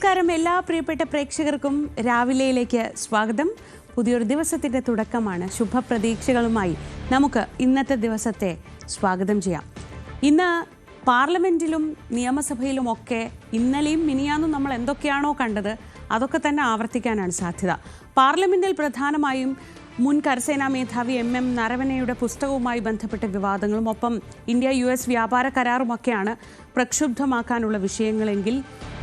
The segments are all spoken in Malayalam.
നമസ്കാരം എല്ലാ പ്രിയപ്പെട്ട പ്രേക്ഷകർക്കും രാവിലെയിലേക്ക് സ്വാഗതം. പുതിയൊരു ദിവസത്തിൻ്റെ തുടക്കമാണ്. ശുഭപ്രതീക്ഷകളുമായി നമുക്ക് ഇന്നത്തെ ദിവസത്തെ സ്വാഗതം ചെയ്യാം. ഇന്ന് പാർലമെൻറ്റിലും നിയമസഭയിലുമൊക്കെ ഇന്നലെയും മിനിയാന്നും നമ്മൾ എന്തൊക്കെയാണോ കണ്ടത് അതൊക്കെ തന്നെ ആവർത്തിക്കാനാണ് സാധ്യത. പാർലമെൻറ്റിൽ പ്രധാനമായും മുൻ കരസേനാ മേധാവി എം നരവനെയുടെ പുസ്തകവുമായി ബന്ധപ്പെട്ട വിവാദങ്ങളും ഒപ്പം ഇന്ത്യ-US വ്യാപാര കരാറുമൊക്കെയാണ് പ്രക്ഷുബ്ധമാക്കാനുള്ള വിഷയങ്ങളെങ്കിൽ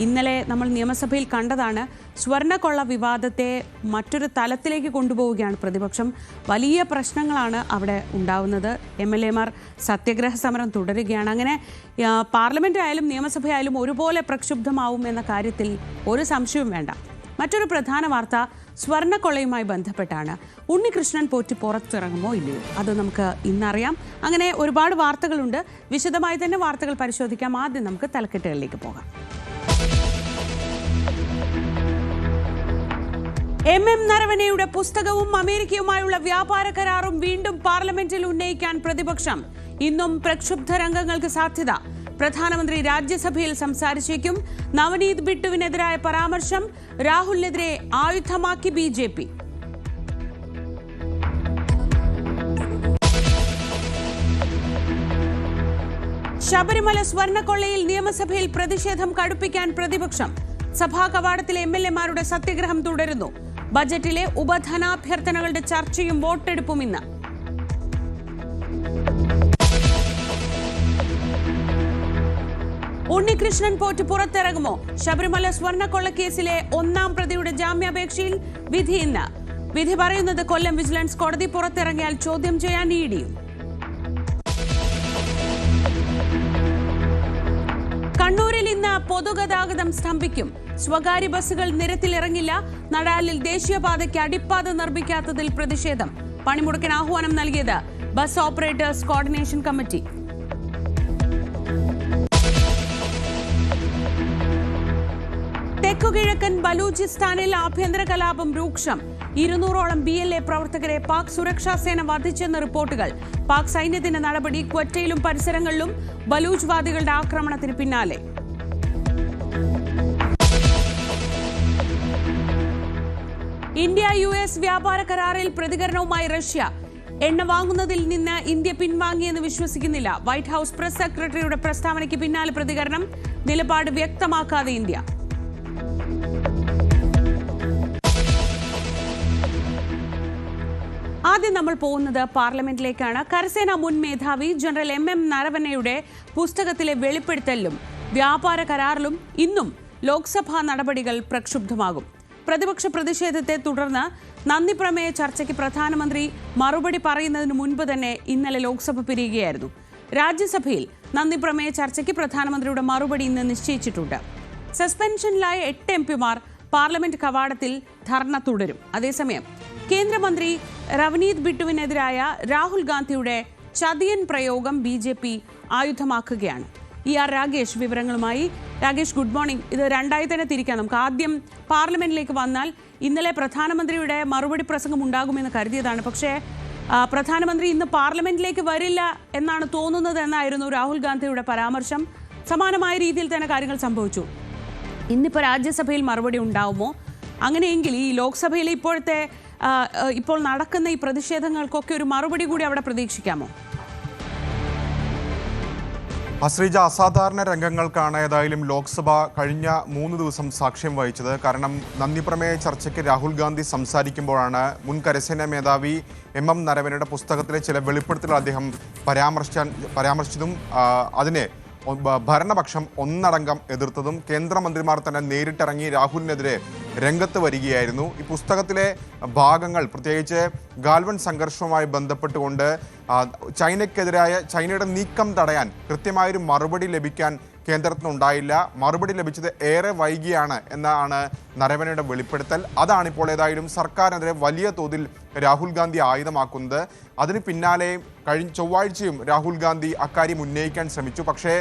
ഇന്നലെ നമ്മൾ നിയമസഭയിൽ കണ്ടതാണ് സ്വർണ്ണക്കൊള്ള വിവാദത്തെ മറ്റൊരു തലത്തിലേക്ക് കൊണ്ടുപോവുകയാണ് പ്രതിപക്ഷം. വലിയ പ്രശ്നങ്ങളാണ് അവിടെ ഉണ്ടാവുന്നത്. MLA-മാർ സത്യഗ്രഹ സമരം തുടരുകയാണ്. അങ്ങനെ പാർലമെൻറ്റ് ആയാലും നിയമസഭയായാലും ഒരുപോലെ പ്രക്ഷുബ്ധമാവും എന്ന കാര്യത്തിൽ ഒരു സംശയവും വേണ്ട. മറ്റൊരു പ്രധാന വാർത്ത സ്വർണ്ണക്കൊള്ളയുമായി ബന്ധപ്പെട്ടാണ്. ഉണ്ണികൃഷ്ണൻ പോറ്റി പുറത്തിറങ്ങുമോ ഇല്ലയോ അത് നമുക്ക് ഇന്നറിയാം. അങ്ങനെ ഒരുപാട് വാർത്തകളുണ്ട്. വിശദമായി തന്നെ വാർത്തകൾ പരിശോധിക്കാം. ആദ്യം നമുക്ക് തലക്കെട്ടുകളിലേക്ക് പോകാം. എം നരവനെയുടെ പുസ്തകവും അമേരിക്കയുമായുള്ള വ്യാപാര കരാറും വീണ്ടും പാർലമെന്റിൽ ഉന്നയിക്കാൻ പ്രതിപക്ഷം. ഇന്നും പ്രക്ഷുബ്ധ രംഗങ്ങൾക്ക് സാധ്യത. പ്രധാനമന്ത്രി രാജ്യസഭയിൽ സംസാരിച്ചേക്കും. നവനീത് ബിട്ടുവിനെതിരായ പരാമർശം രാഹുലിനെതിരെ ആയുധമാക്കി BJP. ശബരിമല സ്വർണ്ണക്കൊള്ളയിൽ നിയമസഭയിൽ പ്രതിഷേധം കടുപ്പിക്കാൻ പ്രതിപക്ഷം. സഭാ കവാടത്തിലെ MLA-മാരുടെ സത്യഗ്രഹം തുടരുന്നു. ബജറ്റിലെ ഉപധനാഭ്യർത്ഥനകളുടെ ചർച്ചയും വോട്ടെടുപ്പും ഇന്ന്. ഉണ്ണികൃഷ്ണൻ പോറ്റി പുറത്തിറങ്ങുമോ? ശബരിമല സ്വർണ്ണക്കൊള്ളക്കേസിലെ ഒന്നാം പ്രതിയുടെ ജാമ്യാപേക്ഷയിൽ വിധി ഇന്ന്. വിധി പറയുന്നത് കൊല്ലം വിജിലൻസ് കോടതി പുറത്തിറങ്ങിയാൽ ചോദ്യം ചെയ്യാൻ ED-യും. കണ്ണൂരിൽ ഇന്ന് പൊതുഗതാഗതം സ്തംഭിക്കും. സ്വകാര്യ ബസ്സുകൾ നിരത്തിലിറങ്ങില്ല. നടാലിൽ ദേശീയപാതയ്ക്ക് അടിപ്പാത നിർമ്മിക്കാത്തതിൽ പ്രതിഷേധം. പണിമുടക്കിന് ആഹ്വാനം നൽകിയത് ബസ് ഓപ്പറേറ്റേഴ്സ് കോർഡിനേഷൻ കമ്മിറ്റി. തെക്കുകിഴക്കൻ ബലൂചിസ്ഥാനിൽ ആഭ്യന്തര കലാപം രൂക്ഷം. 200ഓളം BLA പ്രവർത്തകരെ പാക് സുരക്ഷാ സേന വധിച്ചെന്ന് റിപ്പോർട്ടുകൾ. പാക് സൈന്യത്തിന്റെ നടപടി ക്വറ്റയിലും പരിസരങ്ങളിലും ബലൂച്ച് വാദികളുടെ ആക്രമണത്തിന് പിന്നാലെ. ഇന്ത്യ-US വ്യാപാര കരാറിൽ പ്രതികരണവുമായി റഷ്യ. എണ്ണ വാങ്ങുന്നതിൽ നിന്ന് ഇന്ത്യ പിൻവാങ്ങിയെന്ന് വിശ്വസിക്കുന്നില്ല. വൈറ്റ് ഹൌസ് പ്രസ് സെക്രട്ടറിയുടെ പ്രസ്താവനയ്ക്ക് പിന്നാലെ പ്രതികരണം. നിലപാട് വ്യക്തമാക്കാതെ ഇന്ത്യ. ആദ്യം നമ്മൾ പോകുന്നത് പാർലമെന്റിലേക്കാണ്. കരസേന മുൻ മേധാവി ജനറൽ M നരവനെയുടെ പുസ്തകത്തിലെ വെളിപ്പെടുത്തലിലും വ്യാപാര കരാറിലും ഇന്നും ലോക്സഭാ നടപടികൾ പ്രക്ഷുബ്ധമാകും. പ്രതിപക്ഷ പ്രതിഷേധത്തെ തുടർന്ന് നന്ദി പ്രമേയ ചർച്ചയ്ക്ക് പ്രധാനമന്ത്രി മറുപടി പറയുന്നതിന് മുൻപ് തന്നെ ഇന്നലെ ലോക്സഭ പിരിയുകയായിരുന്നു. രാജ്യസഭയിൽ നന്ദി പ്രമേയ ചർച്ചയ്ക്ക് പ്രധാനമന്ത്രിയുടെ മറുപടി ഇന്ന് നിശ്ചയിച്ചിട്ടുണ്ട്. സസ്പെൻഷനിലായ 8 MP-മാർ പാർലമെന്റ് കവാടത്തിൽ ധർണ തുടരും. അതേസമയം കേന്ദ്രമന്ത്രി നവനീത് ബിട്ടുവിനെതിരായ രാഹുൽ ഗാന്ധിയുടെ ചതിയൻ പ്രയോഗം BJP ആയുധമാക്കുകയാണ്. രാകേഷ് വിവരങ്ങളുമായി. Rakesh, good morning. ഇത് രണ്ടായി തന്നെ തിരിക്കാം. നമുക്ക് ആദ്യം പാർലമെന്റിലേക്ക് വന്നാൽ ഇന്നലെ പ്രധാനമന്ത്രിയുടെ മറുപടി പ്രസംഗം ഉണ്ടാകുമെന്ന് കരുതിയതാണ്. പക്ഷേ പ്രധാനമന്ത്രി ഇന്ന് പാർലമെന്റിലേക്ക് വരില്ല എന്നാണ് തോന്നുന്നത് എന്നായിരുന്നു രാഹുൽ ഗാന്ധിയുടെ പരാമർശം. സമാനമായ രീതിയിൽ തന്നെ കാര്യങ്ങൾ സംഭവിച്ചു. ഇന്നിപ്പോൾ രാജ്യസഭയിൽ മറുപടി ഉണ്ടാവുമോ? അങ്ങനെയെങ്കിൽ ഈ ലോക്സഭയിലെ ഇപ്പോൾ നടക്കുന്ന ഈ പ്രതിഷേധങ്ങൾക്കൊക്കെ ഒരു മറുപടി കൂടി അവിടെ പ്രതീക്ഷിക്കാമോ? അശ്രീജ, അസാധാരണ രംഗങ്ങൾക്കാണ് ഏതായാലും ലോക്സഭ കഴിഞ്ഞ 3 ദിവസം സാക്ഷ്യം വഹിച്ചത്. കാരണം നന്ദി പ്രമേയ ചർച്ചയ്ക്ക് രാഹുൽ ഗാന്ധി സംസാരിക്കുമ്പോഴാണ് മുൻ കരസേനാ മേധാവി M നരവനെയുടെ പുസ്തകത്തിലെ ചില വെളിപ്പെടുത്തലുകൾ അദ്ദേഹം പരാമർശിച്ചതും അതിനെ ഭരണപക്ഷം ഒന്നടങ്കം എതിർത്തതും കേന്ദ്രമന്ത്രിമാർ തന്നെ നേരിട്ടിറങ്ങി രാഹുലിനെതിരെ രംഗത്ത് വരികയായിരുന്നു. ഈ പുസ്തകത്തിലെ ഭാഗങ്ങൾ, പ്രത്യേകിച്ച് ഗാൽവൻ സംഘർഷവുമായി ബന്ധപ്പെട്ടുകൊണ്ട് ചൈനയുടെ നീക്കം തടയാൻ കൃത്യമായൊരു മറുപടി ലഭിക്കാൻ കേന്ദ്രത്തിനുണ്ടായില്ല. മറുപടി ലഭിച്ചത് ഏറെ വൈകിയാണ് എന്നാണ് നരവനെയുടെ വെളിപ്പെടുത്തൽ. അതാണിപ്പോൾ ഏതായാലും സർക്കാരിനെതിരെ വലിയ തോതിൽ രാഹുൽ ഗാന്ധി ആയുധമാക്കുന്നത്. അതിന് പിന്നാലെ കഴിഞ്ഞ ചൊവ്വാഴ്ചയും രാഹുൽ ഗാന്ധി അക്കാര്യം ഉന്നയിക്കാൻ ശ്രമിച്ചു. പക്ഷേ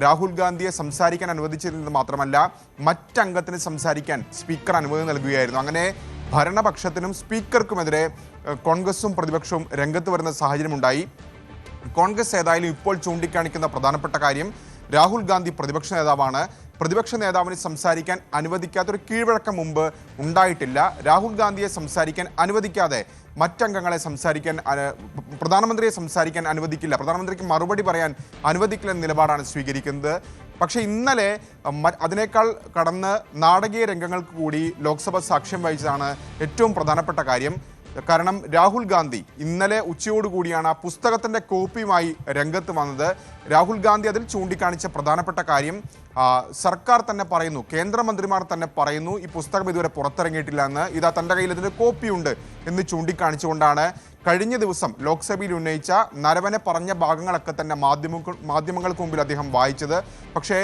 രാഹുൽ ഗാന്ധിയെ സംസാരിക്കാൻ അനുവദിച്ചിരുന്നത് മാത്രമല്ല, മറ്റംഗത്തിന് സംസാരിക്കാൻ സ്പീക്കർ അനുമതി നൽകുകയായിരുന്നു. അങ്ങനെ ഭരണപക്ഷത്തിനും സ്പീക്കർക്കുമെതിരെ കോൺഗ്രസും പ്രതിപക്ഷവും രംഗത്ത് വരുന്ന സാഹചര്യമുണ്ടായി. കോൺഗ്രസ് ഏതായാലും ഇപ്പോൾ ചൂണ്ടിക്കാണിക്കുന്ന പ്രധാനപ്പെട്ട കാര്യം രാഹുൽ ഗാന്ധി പ്രതിപക്ഷ നേതാവാണ്. പ്രതിപക്ഷ നേതാവിനെ സംസാരിക്കാൻ അനുവദിക്കാത്തൊരു കീഴ്വഴക്കം മുമ്പ് ഉണ്ടായിട്ടില്ല. രാഹുൽ ഗാന്ധിയെ സംസാരിക്കാൻ അനുവദിക്കാതെ മറ്റംഗങ്ങളെ സംസാരിക്കാൻ, പ്രധാനമന്ത്രിയെ സംസാരിക്കാൻ അനുവദിക്കില്ല, പ്രധാനമന്ത്രിക്ക് മറുപടി പറയാൻ അനുവദിക്കില്ല എന്ന നിലപാടാണ് സ്വീകരിക്കുന്നത്. പക്ഷേ ഇന്നലെ അതിനേക്കാൾ കടന്ന് നാടകീയ രംഗങ്ങൾക്ക് കൂടി ലോക്സഭ സാക്ഷ്യം വഹിച്ചതാണ് ഏറ്റവും പ്രധാനപ്പെട്ട കാര്യം. കാരണം രാഹുൽ ഗാന്ധി ഇന്നലെ ഉച്ചയോടുകൂടിയാണ് ആ പുസ്തകത്തിൻ്റെ കോപ്പിയുമായി രംഗത്ത് വന്നത്. രാഹുൽ ഗാന്ധി അതിൽ ചൂണ്ടിക്കാണിച്ച പ്രധാനപ്പെട്ട കാര്യം, സർക്കാർ തന്നെ പറയുന്നു, കേന്ദ്രമന്ത്രിമാർ തന്നെ പറയുന്നു ഈ പുസ്തകം ഇതുവരെ പുറത്തിറങ്ങിയിട്ടില്ല എന്ന്, ഇതാ തൻ്റെ കയ്യിൽ ഇതിൻ്റെ കോപ്പിയുണ്ട് എന്ന് ചൂണ്ടിക്കാണിച്ചുകൊണ്ടാണ് കഴിഞ്ഞ ദിവസം ലോക്സഭയിൽ ഉന്നയിച്ച നരവനെ പറഞ്ഞ ഭാഗങ്ങളൊക്കെ തന്നെ മാധ്യമങ്ങൾക്ക് മുമ്പിൽ അദ്ദേഹം വായിച്ചത്. പക്ഷേ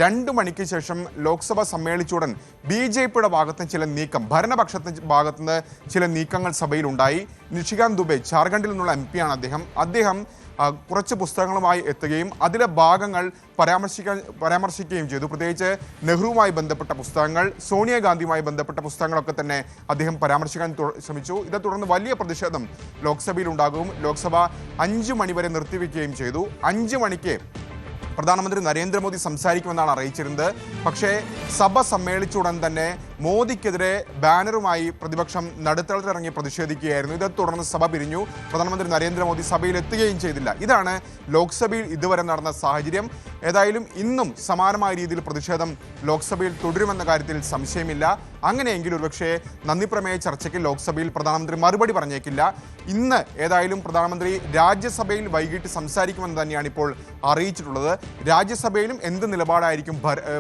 2 മണിക്ക് ശേഷം ലോക്സഭ സമ്മേളിച്ചുടൻ BJPയുടെ ഭാഗത്ത് ചില നീക്കം, ഭരണപക്ഷത്തിൻ്റെ ഭാഗത്തുനിന്ന് ചില നീക്കങ്ങൾ സഭയിലുണ്ടായി. നിഷികാന്ത് ദുബെ, ജാർഖണ്ഡിൽ നിന്നുള്ള MP ആണ് അദ്ദേഹം കുറച്ച് പുസ്തകങ്ങളുമായി എത്തുകയും അതിലെ ഭാഗങ്ങൾ പരാമർശിക്കുകയും ചെയ്തു. പ്രത്യേകിച്ച് നെഹ്റുവുമായി ബന്ധപ്പെട്ട പുസ്തകങ്ങൾ, സോണിയാഗാന്ധിയുമായി ബന്ധപ്പെട്ട പുസ്തകങ്ങളൊക്കെ തന്നെ അദ്ദേഹം പരാമർശിക്കാൻ ശ്രമിച്ചു. ഇതേ തുടർന്ന് വലിയ പ്രതിഷേധം ലോക്സഭയിൽ ഉണ്ടാകുകയും ലോക്സഭ 5 മണി വരെ നിർത്തിവെക്കുകയും ചെയ്തു. 5 മണിക്ക് പ്രധാനമന്ത്രി നരേന്ദ്രമോദി സംസാരിക്കുമെന്നാണ് അറിയിച്ചിരുന്നത്. പക്ഷേ സഭ സമ്മേളിച്ചുടൻ തന്നെ മോദിക്കെതിരെ ബാനറുമായി പ്രതിപക്ഷം നടുത്തളത്തിലിറങ്ങി പ്രതിഷേധിക്കുകയായിരുന്നു. ഇതേ തുടർന്ന് സഭ പിരിഞ്ഞു. പ്രധാനമന്ത്രി നരേന്ദ്രമോദി സഭയിൽ എത്തുകയും ചെയ്തില്ല. ഇതാണ് ലോക്സഭയിൽ ഇതുവരെ നടന്ന സാഹചര്യം. ഏതായാലും ഇന്നും സമാനമായ രീതിയിൽ പ്രതിഷേധം ലോക്സഭയിൽ തുടരുമെന്ന കാര്യത്തിൽ സംശയമില്ല. അങ്ങനെയെങ്കിൽ ഒരുപക്ഷേ നന്ദിപ്രമേയ ചർച്ചയ്ക്ക് ലോക്സഭയിൽ പ്രധാനമന്ത്രി മറുപടി പറഞ്ഞേക്കില്ല. ഇന്ന് ഏതായാലും പ്രധാനമന്ത്രി രാജ്യസഭയിൽ വൈകിട്ട് സംസാരിക്കുമെന്ന് തന്നെയാണ് ഇപ്പോൾ അറിയിച്ചിട്ടുള്ളത്. രാജ്യസഭയിലും എന്ത് നിലപാടായിരിക്കും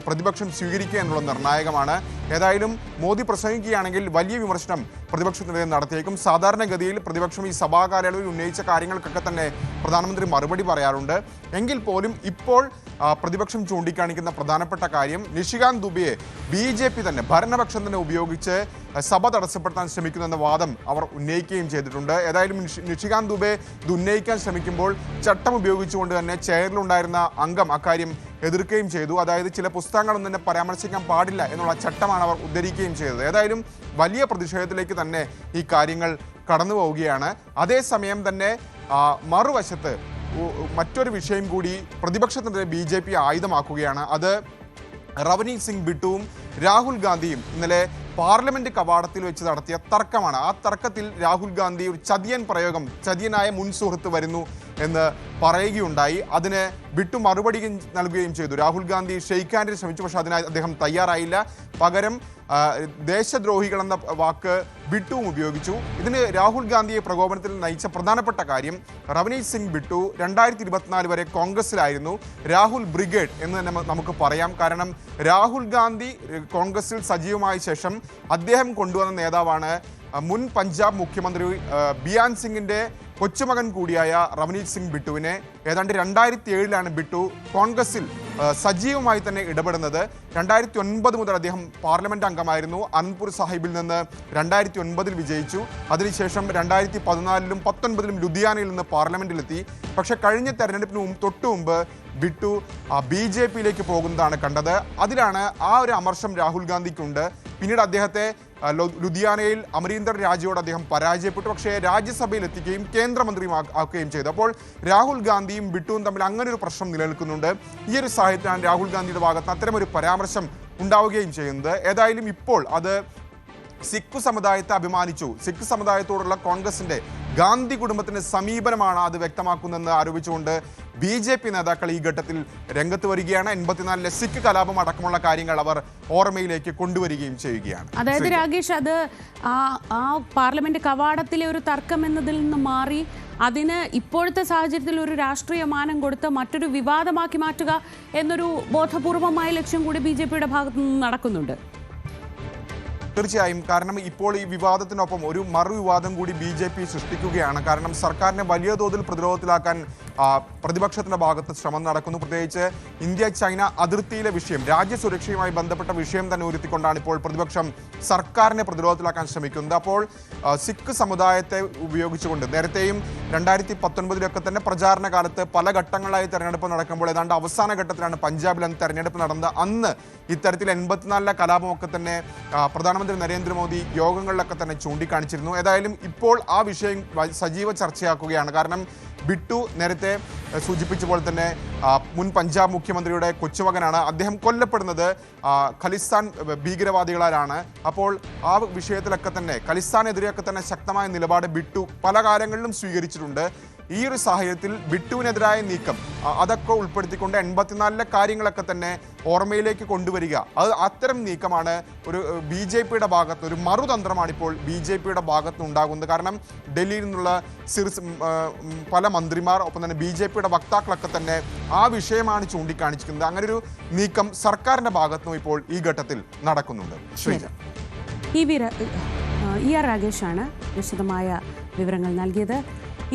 പ്രതിപക്ഷം സ്വീകരിക്കുക എന്നുള്ളത് നിർണായകമാണ്. ഏതായാലും മോദി പ്രസംഗിക്കുകയാണെങ്കിൽ വലിയ വിമർശനം പ്രതിപക്ഷത്തിനെതിരെ നടത്തിയേക്കും. സാധാരണഗതിയിൽ പ്രതിപക്ഷം ഈ സഭാ കാലയളവിൽ ഉന്നയിച്ച കാര്യങ്ങൾക്കൊക്കെ തന്നെ പ്രധാനമന്ത്രി മറുപടി പറയാറുണ്ട്. എങ്കിൽ പോലും ഇപ്പോൾ പ്രതിപക്ഷം ചൂണ്ടിക്കാണിക്കുന്ന പ്രധാനപ്പെട്ട കാര്യം, നിഷികാന്ത് ദുബെയെ BJP തന്നെ ഭരണപക്ഷം തന്നെ ഉപയോഗിച്ച് സഭ തടസ്സപ്പെടുത്താൻ ശ്രമിക്കുന്നെന്ന വാദം അവർ ഉന്നയിക്കുകയും ചെയ്തിട്ടുണ്ട്. ഏതായാലും നിഷികാന്ത് ദുബെ ഇത് ഉന്നയിക്കാൻ ശ്രമിക്കുമ്പോൾ ചട്ടം ഉപയോഗിച്ചുകൊണ്ട് തന്നെ ചെയറിലുണ്ടായിരുന്ന അംഗം അക്കാര്യം എതിർക്കുകയും ചെയ്തു. അതായത് ചില പുസ്തകങ്ങളൊന്നും തന്നെ പരാമർശിക്കാൻ പാടില്ല എന്നുള്ള ചട്ടമാണ് അവർ ഉദ്ധരിക്കുകയും ചെയ്തത്. ഏതായാലും വലിയ പ്രതിഷേധത്തിലേക്ക് തന്നെ ഈ കാര്യങ്ങൾ കടന്നു പോവുകയാണ്. അതേസമയം തന്നെ മറുവശത്ത് മറ്റൊരു വിഷയം കൂടി പ്രതിപക്ഷത്തിനെതിരെ BJP ആയുധമാക്കുകയാണ്. അത് റവനീത് സിംഗ് ബിട്ടുവും രാഹുൽ ഗാന്ധിയും ഇന്നലെ പാർലമെന്റ് കവാടത്തിൽ വെച്ച് നടത്തിയ തർക്കമാണ്. ആ തർക്കത്തിൽ രാഹുൽ ഗാന്ധി ഒരു ചതിയനായ മുൻ സുഹൃത്ത് വരുന്നു എന്ന് പറയുകയുണ്ടായി. അതിന് ബിട്ടു മറുപടി നൽകുകയും ചെയ്തു. രാഹുൽ ഗാന്ധി ഷെയ്ക്ക് ഹാൻഡിന് ശ്രമിച്ചു, പക്ഷേ അതിനായി അദ്ദേഹം തയ്യാറായില്ല. പകരം ദേശദ്രോഹികൾ എന്ന വാക്ക് ബിട്ടുവും ഉപയോഗിച്ചു. ഇതിന് രാഹുൽ ഗാന്ധിയെ പ്രകോപനത്തിൽ നയിച്ച പ്രധാനപ്പെട്ട കാര്യം, റവനീത് സിംഗ് ബിട്ടു 2024 വരെ കോൺഗ്രസിലായിരുന്നു. രാഹുൽ ബ്രിഗേഡ് എന്ന് തന്നെ നമുക്ക് പറയാം. കാരണം രാഹുൽ ഗാന്ധി കോൺഗ്രസിൽ സജീവമായ ശേഷം അദ്ദേഹം കൊണ്ടുവന്ന നേതാവാണ് മുൻ പഞ്ചാബ് മുഖ്യമന്ത്രി ബിയാൻ സിംഗിൻ്റെ കൊച്ചുമകൻ കൂടിയായ റവനീത് സിംഗ് ബിട്ടുവിനെ. ഏതാണ്ട് 2007 ബിട്ടു കോൺഗ്രസിൽ സജീവമായി തന്നെ ഇടപെടുന്നത്. 2009 മുതൽ അദ്ദേഹം പാർലമെന്റ് അംഗമായിരുന്നു. അനന്ത്പൂർ സാഹിബിൽ നിന്ന് 2009 വിജയിച്ചു. അതിനുശേഷം 2014 19 ലുധിയാനയിൽ നിന്ന് പാർലമെന്റിലെത്തി. പക്ഷേ കഴിഞ്ഞ തെരഞ്ഞെടുപ്പിന് തൊട്ടു മുമ്പ് ബിട്ടു BJPയിലേക്ക് പോകുന്നതാണ് കണ്ടത്. അതിലാണ് ആ ഒരു അമർഷം രാഹുൽ ഗാന്ധിക്കുണ്ട്. പിന്നീട് അദ്ദേഹത്തെ ലുധിയാനയിൽ അമരീന്ദർ രാജയോട് അദ്ദേഹം പരാജയപ്പെട്ടു. പക്ഷേ രാജ്യസഭയിൽ എത്തിക്കുകയും കേന്ദ്രമന്ത്രിയും ആക്കുകയും ചെയ്തു. അപ്പോൾ രാഹുൽ ഗാന്ധിയും ബിട്ടുവും തമ്മിൽ അങ്ങനെ ഒരു പ്രശ്നം നിലനിൽക്കുന്നുണ്ട്. ഈ ഒരു സാഹചര്യത്തിലാണ് രാഹുൽ ഗാന്ധിയുടെ ഭാഗത്ത് അത്തരമൊരു പരാമർശം ഉണ്ടാവുകയും ചെയ്യുന്നത്. ഏതായാലും ഇപ്പോൾ അത് സിഖ് സമുദായത്തെ അഭിമാനിച്ചു, സിഖ് സമുദായത്തോടുള്ള കോൺഗ്രസിന്റെ ഗാന്ധി കുടുംബത്തിന്റെ സമീപനമാണ് അത് വ്യക്തമാക്കുന്നതെന്ന് ആരോപിച്ചുകൊണ്ട് BJP നേതാക്കൾ ഈ ഘട്ടത്തിൽ രംഗത്ത് വരികയാണ്. 84 സിഖ് കലാപം അടക്കമുള്ള കാര്യങ്ങൾ അവർ ഓർമ്മയിലേക്ക് കൊണ്ടുവരികയും ചെയ്യുകയാണ്. അതായത് രാകേഷ്, അത് ആ പാർലമെന്റ് കവാടത്തിലെ ഒരു തർക്കം എന്നതിൽ നിന്ന് മാറി അതിന് ഇപ്പോഴത്തെ സാഹചര്യത്തിൽ ഒരു രാഷ്ട്രീയ മാനം കൊടുത്ത് മറ്റൊരു വിവാദമാക്കി മാറ്റുക എന്നൊരു ബോധപൂർവമായ ലക്ഷ്യം കൂടി BJPയുടെ ഭാഗത്തു നിന്ന് നടക്കുന്നുണ്ട്. തീർച്ചയായും. കാരണം ഇപ്പോൾ ഈ വിവാദത്തിനൊപ്പം ഒരു മറുവിവാദം കൂടി BJP സൃഷ്ടിക്കുകയാണ്. കാരണം സർക്കാരിനെ വലിയ തോതിൽ പ്രതിരോധത്തിലാക്കാൻ പ്രതിപക്ഷത്തിന്റെ ഭാഗത്ത് ശ്രമം നടക്കുന്നു. പ്രത്യേകിച്ച് ഇന്ത്യ ചൈന അതിർത്തിയിലെ വിഷയം, രാജ്യസുരക്ഷയുമായി ബന്ധപ്പെട്ട വിഷയം തന്നെ ഉയർത്തിക്കൊണ്ടാണ് ഇപ്പോൾ പ്രതിപക്ഷം സർക്കാരിനെ പ്രതിരോധത്തിലാക്കാൻ ശ്രമിക്കുന്നത്. അപ്പോൾ സിഖ് സമുദായത്തെ ഉപയോഗിച്ചുകൊണ്ട് നേരത്തെയും 2019 തന്നെ പ്രചാരണ കാലത്ത് പല ഘട്ടങ്ങളായി തെരഞ്ഞെടുപ്പ് നടക്കുമ്പോൾ ഏതാണ്ട് അവസാന ഘട്ടത്തിലാണ് പഞ്ചാബിൽ അന്ന് തെരഞ്ഞെടുപ്പ് നടന്നത്. അന്ന് ഇത്തരത്തിൽ 84 കലാപമൊക്കെ തന്നെ പ്രധാനമന്ത്രി നരേന്ദ്രമോദി യോഗങ്ങളിലൊക്കെ തന്നെ ചൂണ്ടിക്കാണിച്ചിരുന്നു. ഏതായാലും ഇപ്പോൾ ആ വിഷയം സജീവ ചർച്ചയാക്കുകയാണ്. കാരണം ബിട്ടു നേരത്തെ സൂചിപ്പിച്ച പോലെ തന്നെ മുൻ പഞ്ചാബ് മുഖ്യമന്ത്രിയുടെ കൊച്ചുമകനാണ്. അദ്ദേഹം കൊല്ലപ്പെടുന്നത് ഖലിസ്ഥാൻ ഭീകരവാദികളാലാണ്. അപ്പോൾ ആ വിഷയത്തിലൊക്കെ തന്നെ ഖലിസ്ഥാനെതിരെയൊക്കെ തന്നെ ശക്തമായ നിലപാട് ബിട്ടു പല കാലങ്ങളിലും സ്വീകരിച്ചിട്ടുണ്ട്. ഈ ഒരു സാഹചര്യത്തിൽ ബിട്ടുവിനെതിരായ നീക്കം അതൊക്കെ ഉൾപ്പെടുത്തിക്കൊണ്ട് 84 കാര്യങ്ങളൊക്കെ തന്നെ ഓർമ്മയിലേക്ക് കൊണ്ടുവരിക, അത്തരം നീക്കമാണ് ഒരു BJPയുടെ ഭാഗത്ത്, ഒരു മറുതന്ത്രമാണ് ഇപ്പോൾ BJPയുടെ ഭാഗത്ത് ഉണ്ടാകുന്നത്. കാരണം ഡൽഹിയിൽ നിന്നുള്ള പല മന്ത്രിമാർ ഒപ്പം തന്നെ BJPയുടെ വക്താക്കളൊക്കെ തന്നെ ആ വിഷയമാണ് ചൂണ്ടിക്കാണിച്ചിരിക്കുന്നത്. അങ്ങനെ ഒരു നീക്കം സർക്കാരിന്റെ ഭാഗത്തുനിന്നും ഇപ്പോൾ ഈ ഘട്ടത്തിൽ നടക്കുന്നുണ്ട്. ER രാഗേഷാണ് വിശദമായ വിവരങ്ങൾ നൽകിയത്.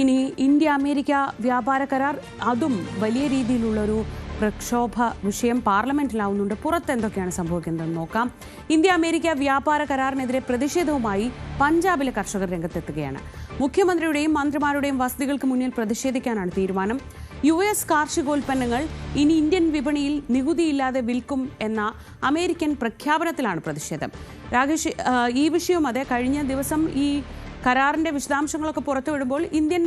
ഇനി ഇന്ത്യ അമേരിക്ക വ്യാപാര കരാർ, അതും വലിയ രീതിയിലുള്ളൊരു പ്രക്ഷോഭ വിഷയം പാർലമെന്റിലാവുന്നുണ്ട്. പുറത്ത് എന്തൊക്കെയാണ് സംഭവിക്കുന്നതെന്ന് നോക്കാം. ഇന്ത്യ അമേരിക്ക വ്യാപാര കരാറിനെതിരെ പ്രതിഷേധവുമായി പഞ്ചാബിലെ കർഷകർ രംഗത്തെത്തുകയാണ്. മുഖ്യമന്ത്രിയുടെയും മന്ത്രിമാരുടെയും വസതികൾക്ക് മുന്നിൽ പ്രതിഷേധിക്കാനാണ് തീരുമാനം. US കാർഷികോൽപ്പന്നങ്ങൾ ഇനി ഇന്ത്യൻ വിപണിയിൽ നികുതിയില്ലാതെ വിൽക്കും എന്ന അമേരിക്കൻ പ്രഖ്യാപനത്തിലാണ് പ്രതിഷേധം. രാകേഷ്, ഈ വിഷയവും അതെ, കഴിഞ്ഞ ദിവസം ഈ കരാറിന്റെ വിശദാംശങ്ങളൊക്കെ പുറത്തുവിടുമ്പോൾ ഇന്ത്യൻ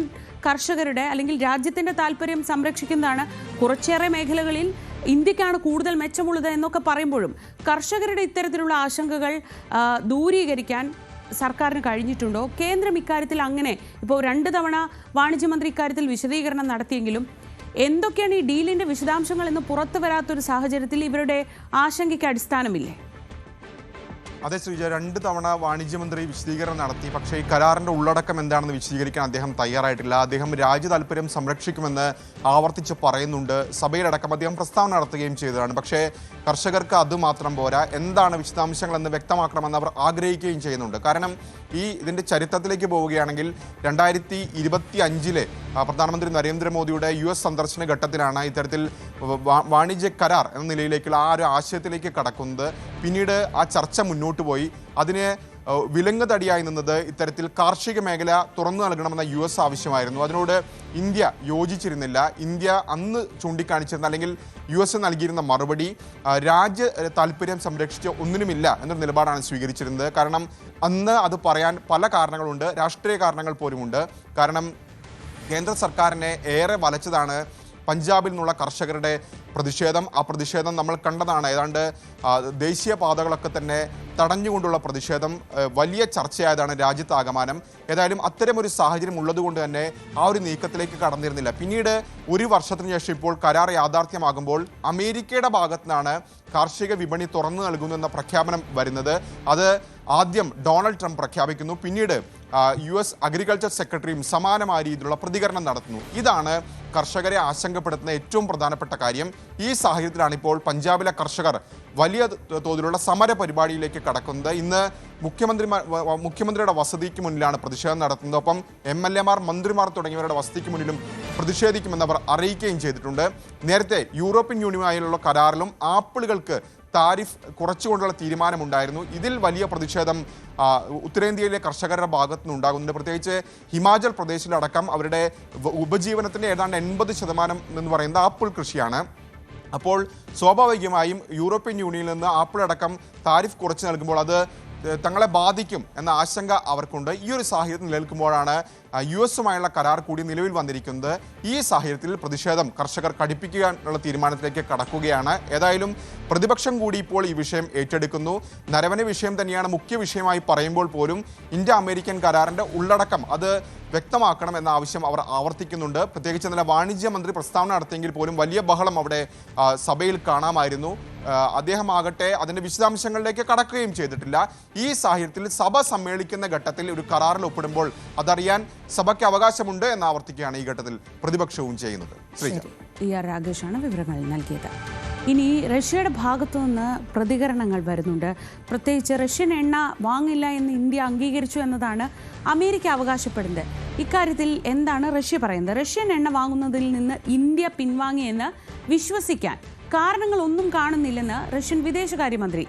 കർഷകരുടെ അല്ലെങ്കിൽ രാജ്യത്തിന്റെ താല്പര്യം സംരക്ഷിക്കുന്നതാണ്, കുറച്ചേറെ മേഖലകളിൽ ഇന്ത്യക്കാണ് കൂടുതൽ മെച്ചമുള്ളത് എന്നൊക്കെ പറയുമ്പോഴും കർഷകരുടെ ഇത്തരത്തിലുള്ള ആശങ്കകൾ ദൂരീകരിക്കാൻ സർക്കാരിന് കഴിഞ്ഞിട്ടുണ്ടോ? കേന്ദ്രം ഇക്കാര്യത്തിൽ അങ്ങനെ ഇപ്പോൾ 2 തവണ വാണിജ്യമന്ത്രി ഇക്കാര്യത്തിൽ വിശദീകരണം നടത്തിയെങ്കിലും എന്തൊക്കെയാണ് ഈ ഡീലിന്റെ വിശദാംശങ്ങൾ എന്ന് പുറത്തു വരാത്തൊരു സാഹചര്യത്തിൽ ഇവരുടെ ആശങ്കയ്ക്ക് അടിസ്ഥാനമില്ലേ? അതെ ശ്രീജ, 2 തവണ വാണിജ്യമന്ത്രി വിശദീകരണം നടത്തി. പക്ഷേ ഈ കരാറിന്റെ ഉള്ളടക്കം എന്താണെന്ന് വിശദീകരിക്കാൻ അദ്ദേഹം തയ്യാറായിട്ടില്ല. അദ്ദേഹം രാജ്യ താല്പര്യം സംരക്ഷിക്കുമെന്ന് ആവർത്തിച്ച് പറയുന്നുണ്ട്. സഭയിലടക്കം അദ്ദേഹം പ്രസ്താവന നടത്തുകയും ചെയ്തതാണ്. പക്ഷേ കർഷകർക്ക് അത് മാത്രം പോരാ, എന്താണ് വിശദാംശങ്ങളെന്ന് വ്യക്തമാക്കണമെന്ന് അവർ ആഗ്രഹിക്കുകയും ചെയ്യുന്നുണ്ട്. കാരണം ഇതിൻ്റെ ചരിത്രത്തിലേക്ക് പോവുകയാണെങ്കിൽ 2025 പ്രധാനമന്ത്രി നരേന്ദ്രമോദിയുടെ US സന്ദർശന ഘട്ടത്തിലാണ് ഇത്തരത്തിൽ വാണിജ്യ കരാർ എന്ന നിലയിലേക്കുള്ള ആ ഒരു ആശയത്തിലേക്ക് കടക്കുന്നത്. പിന്നീട് ആ ചർച്ച മുന്നോട്ട് പോയി. അതിന് വിലങ്ങുതടിയായി നിന്നത് ഇത്തരത്തിൽ കാർഷിക മേഖല തുറന്നു നൽകണമെന്ന US ആവശ്യമായിരുന്നു. അതിനോട് ഇന്ത്യ യോജിച്ചിരുന്നില്ല. ഇന്ത്യ അന്ന് ചൂണ്ടിക്കാണിച്ചിരുന്ന അല്ലെങ്കിൽ US നൽകിയിരുന്ന മറുപടി രാജ്യ താല്പര്യം സംരക്ഷിച്ച് ഒന്നിനുമില്ല എന്നൊരു നിലപാടാണ് സ്വീകരിച്ചിരുന്നത്. കാരണം അന്ന് അത് പറയാൻ പല കാരണങ്ങളുണ്ട്, രാഷ്ട്രീയ കാരണങ്ങൾ പോലുമുണ്ട്. കാരണം കേന്ദ്ര സർക്കാരിനെ ഏറെ വലച്ചതാണ് പഞ്ചാബിൽ നിന്നുള്ള കർഷകരുടെ പ്രതിഷേധം. ആ പ്രതിഷേധം നമ്മൾ കണ്ടതാണ്. ഏതാണ്ട് ദേശീയ പാതകളൊക്കെ തന്നെ തടഞ്ഞുകൊണ്ടുള്ള പ്രതിഷേധം വലിയ ചർച്ചയായതാണ് രാജ്യത്താകമാനം. ഏതായാലും അത്തരമൊരു സാഹചര്യം ഉള്ളതുകൊണ്ട് തന്നെ ആ ഒരു നീക്കത്തിലേക്ക് കടന്നിരുന്നില്ല. പിന്നീട് 1 വർഷത്തിന് ശേഷം ഇപ്പോൾ കരാർ യാഥാർത്ഥ്യമാകുമ്പോൾ അമേരിക്കയുടെ ഭാഗത്തു നിന്നാണ് കാർഷിക വിപണി തുറന്നു നൽകുന്നു എന്ന പ്രഖ്യാപനം വരുന്നത്. അത് ആദ്യം ഡൊണാൾഡ് ട്രംപ് പ്രഖ്യാപിക്കുന്നു. പിന്നീട് US അഗ്രികൾച്ചർ സെക്രട്ടറിയും സമാനമായ രീതിയിലുള്ള പ്രതികരണം നടത്തുന്നു. ഇതാണ് കർഷകരെ ആശങ്കപ്പെടുത്തുന്ന ഏറ്റവും പ്രധാനപ്പെട്ട കാര്യം. ഈ സാഹചര്യത്തിലാണ് ഇപ്പോൾ പഞ്ചാബിലെ കർഷകർ വലിയ തോതിലുള്ള സമര പരിപാടിയിലേക്ക് കടക്കുന്നത്. ഇന്ന് മുഖ്യമന്ത്രിയുടെ വസതിക്ക് മുന്നിലാണ് പ്രതിഷേധം നടത്തുന്നത്. ഒപ്പം MLA മാർ, മന്ത്രിമാർ തുടങ്ങിയവരുടെ വസതിക്ക് മുന്നിലും പ്രതിഷേധിക്കുമെന്ന് അവർ അറിയിക്കുകയും ചെയ്തിട്ടുണ്ട്. നേരത്തെ യൂറോപ്യൻ യൂണിയനുമായുള്ള കരാറിലും ആപ്പിളുകൾക്ക് താരിഫ് കുറച്ചുകൊണ്ടുള്ള തീരുമാനമുണ്ടായിരുന്നു. ഇതിൽ വലിയ പ്രതിഷേധം ഉത്തരേന്ത്യയിലെ കർഷകരുടെ ഭാഗത്തു നിന്നുണ്ടാകുന്നുണ്ട്. പ്രത്യേകിച്ച് ഹിമാചൽ പ്രദേശിലടക്കം അവരുടെ ഉപജീവനത്തിൻ്റെ ഏതാണ്ട് 80% എന്ന് പറയുന്നത് ആപ്പിൾ കൃഷിയാണ്. അപ്പോൾ സ്വാഭാവികമായും യൂറോപ്യൻ യൂണിയനിൽ നിന്ന് ആപ്പിൾ അടക്കം താരിഫ് കുറച്ച് നൽകുമ്പോൾ അത് തങ്ങളെ ബാധിക്കും എന്ന ആശങ്ക അവർക്കുണ്ട്. ഈ ഒരു സാഹചര്യത്തിൽ നിലനിൽക്കുമ്പോഴാണ് US-ഉമായുള്ള കരാർ കൂടി നിലവിൽ വന്നിരിക്കുന്നത്. ഈ സാഹചര്യത്തിൽ പ്രതിഷേധം കർഷകർ കടുപ്പിക്കാനുള്ള തീരുമാനത്തിലേക്ക് കടക്കുകയാണ്. ഏതായാലും പ്രതിപക്ഷം കൂടി ഇപ്പോൾ ഈ വിഷയം ഏറ്റെടുക്കുന്നു. നരവനെ വിഷയം തന്നെയാണ് മുഖ്യ വിഷയമായി പറയുമ്പോൾ പോലും ഇന്ത്യ അമേരിക്കൻ കരാറിൻ്റെ ഉള്ളടക്കം അത് വ്യക്തമാക്കണം എന്ന ആവശ്യം അവർ ആവർത്തിക്കുന്നുണ്ട്. പ്രത്യേകിച്ച് ഇന്നലെ വാണിജ്യമന്ത്രി പ്രസ്താവന നടത്തിയെങ്കിൽ പോലും വലിയ ബഹളം അവിടെ സഭയിൽ കാണാമായിരുന്നു. അദ്ദേഹം ആകട്ടെ അതിൻ്റെ വിശദാംശങ്ങളിലേക്ക് കടക്കുകയും ചെയ്തിട്ടില്ല. ഈ സാഹചര്യത്തിൽ സഭ സമ്മേളിക്കുന്ന ഘട്ടത്തിൽ ഒരു കരാറിൽ ഒപ്പിടുമ്പോൾ അതറിയാൻ സഭയ്ക്ക് അവകാശമുണ്ട് എന്ന് ആവർത്തിക്കുകയാണ് ഈ ഘട്ടത്തിൽ പ്രതിപക്ഷവും ചെയ്യുന്നത്. ER രാഗേഷാണ് വിവരങ്ങൾ നൽകിയത്. ഇനി റഷ്യയുടെ ഭാഗത്തു നിന്ന് പ്രതികരണങ്ങൾ വരുന്നുണ്ട്. പ്രത്യേകിച്ച് റഷ്യൻ എണ്ണ വാങ്ങില്ല എന്ന് ഇന്ത്യ അംഗീകരിച്ചു എന്നതാണ് അമേരിക്ക അവകാശപ്പെടുന്നത്. ഇക്കാര്യത്തിൽ എന്താണ് റഷ്യ പറയുന്നത്? റഷ്യൻ എണ്ണ വാങ്ങുന്നതിൽ നിന്ന് ഇന്ത്യ പിൻവാങ്ങിയെന്ന് വിശ്വസിക്കാൻ കാരണങ്ങളൊന്നും കാണുന്നില്ലെന്ന് റഷ്യൻ വിദേശകാര്യമന്ത്രി.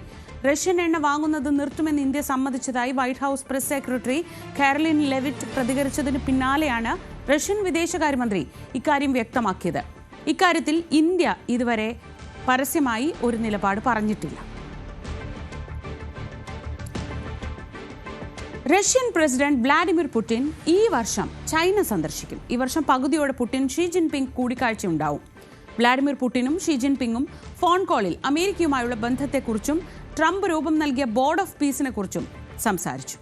റഷ്യൻ എണ്ണ വാങ്ങുന്നത് നിർത്തുമെന്ന് ഇന്ത്യ സമ്മതിച്ചതായി White House press secretary Karoline Leavitt പ്രതികരിച്ചതിന് പിന്നാലെയാണ് റഷ്യൻ വിദേശകാര്യമന്ത്രി ഇക്കാര്യം വ്യക്തമാക്കിയത്. ഇക്കാര്യത്തിൽ ഇന്ത്യ ഇതുവരെ പരസ്യമായി ഒരു നിലപാട് പറഞ്ഞിട്ടില്ല. റഷ്യൻ പ്രസിഡന്റ് വ്ളാഡിമിർ പുടിൻ ഈ വർഷം ചൈന സന്ദർശിക്കും. ഈ വർഷം പകുതിയോടെ പുടിൻ ഷീ ജിൻപിങ് കൂടിക്കാഴ്ച ഉണ്ടാവും. വ്ളാഡിമിർ പുടിനും ഷീ ജിൻപിങ്ങും ഫോൺ കോളിൽ അമേരിക്കയുമായുള്ള ബന്ധത്തെക്കുറിച്ചും ട്രംപ് രൂപം നൽകിയ ബോർഡ് ഓഫ് പീസിനെ കുറിച്ചും സംസാരിച്ചു.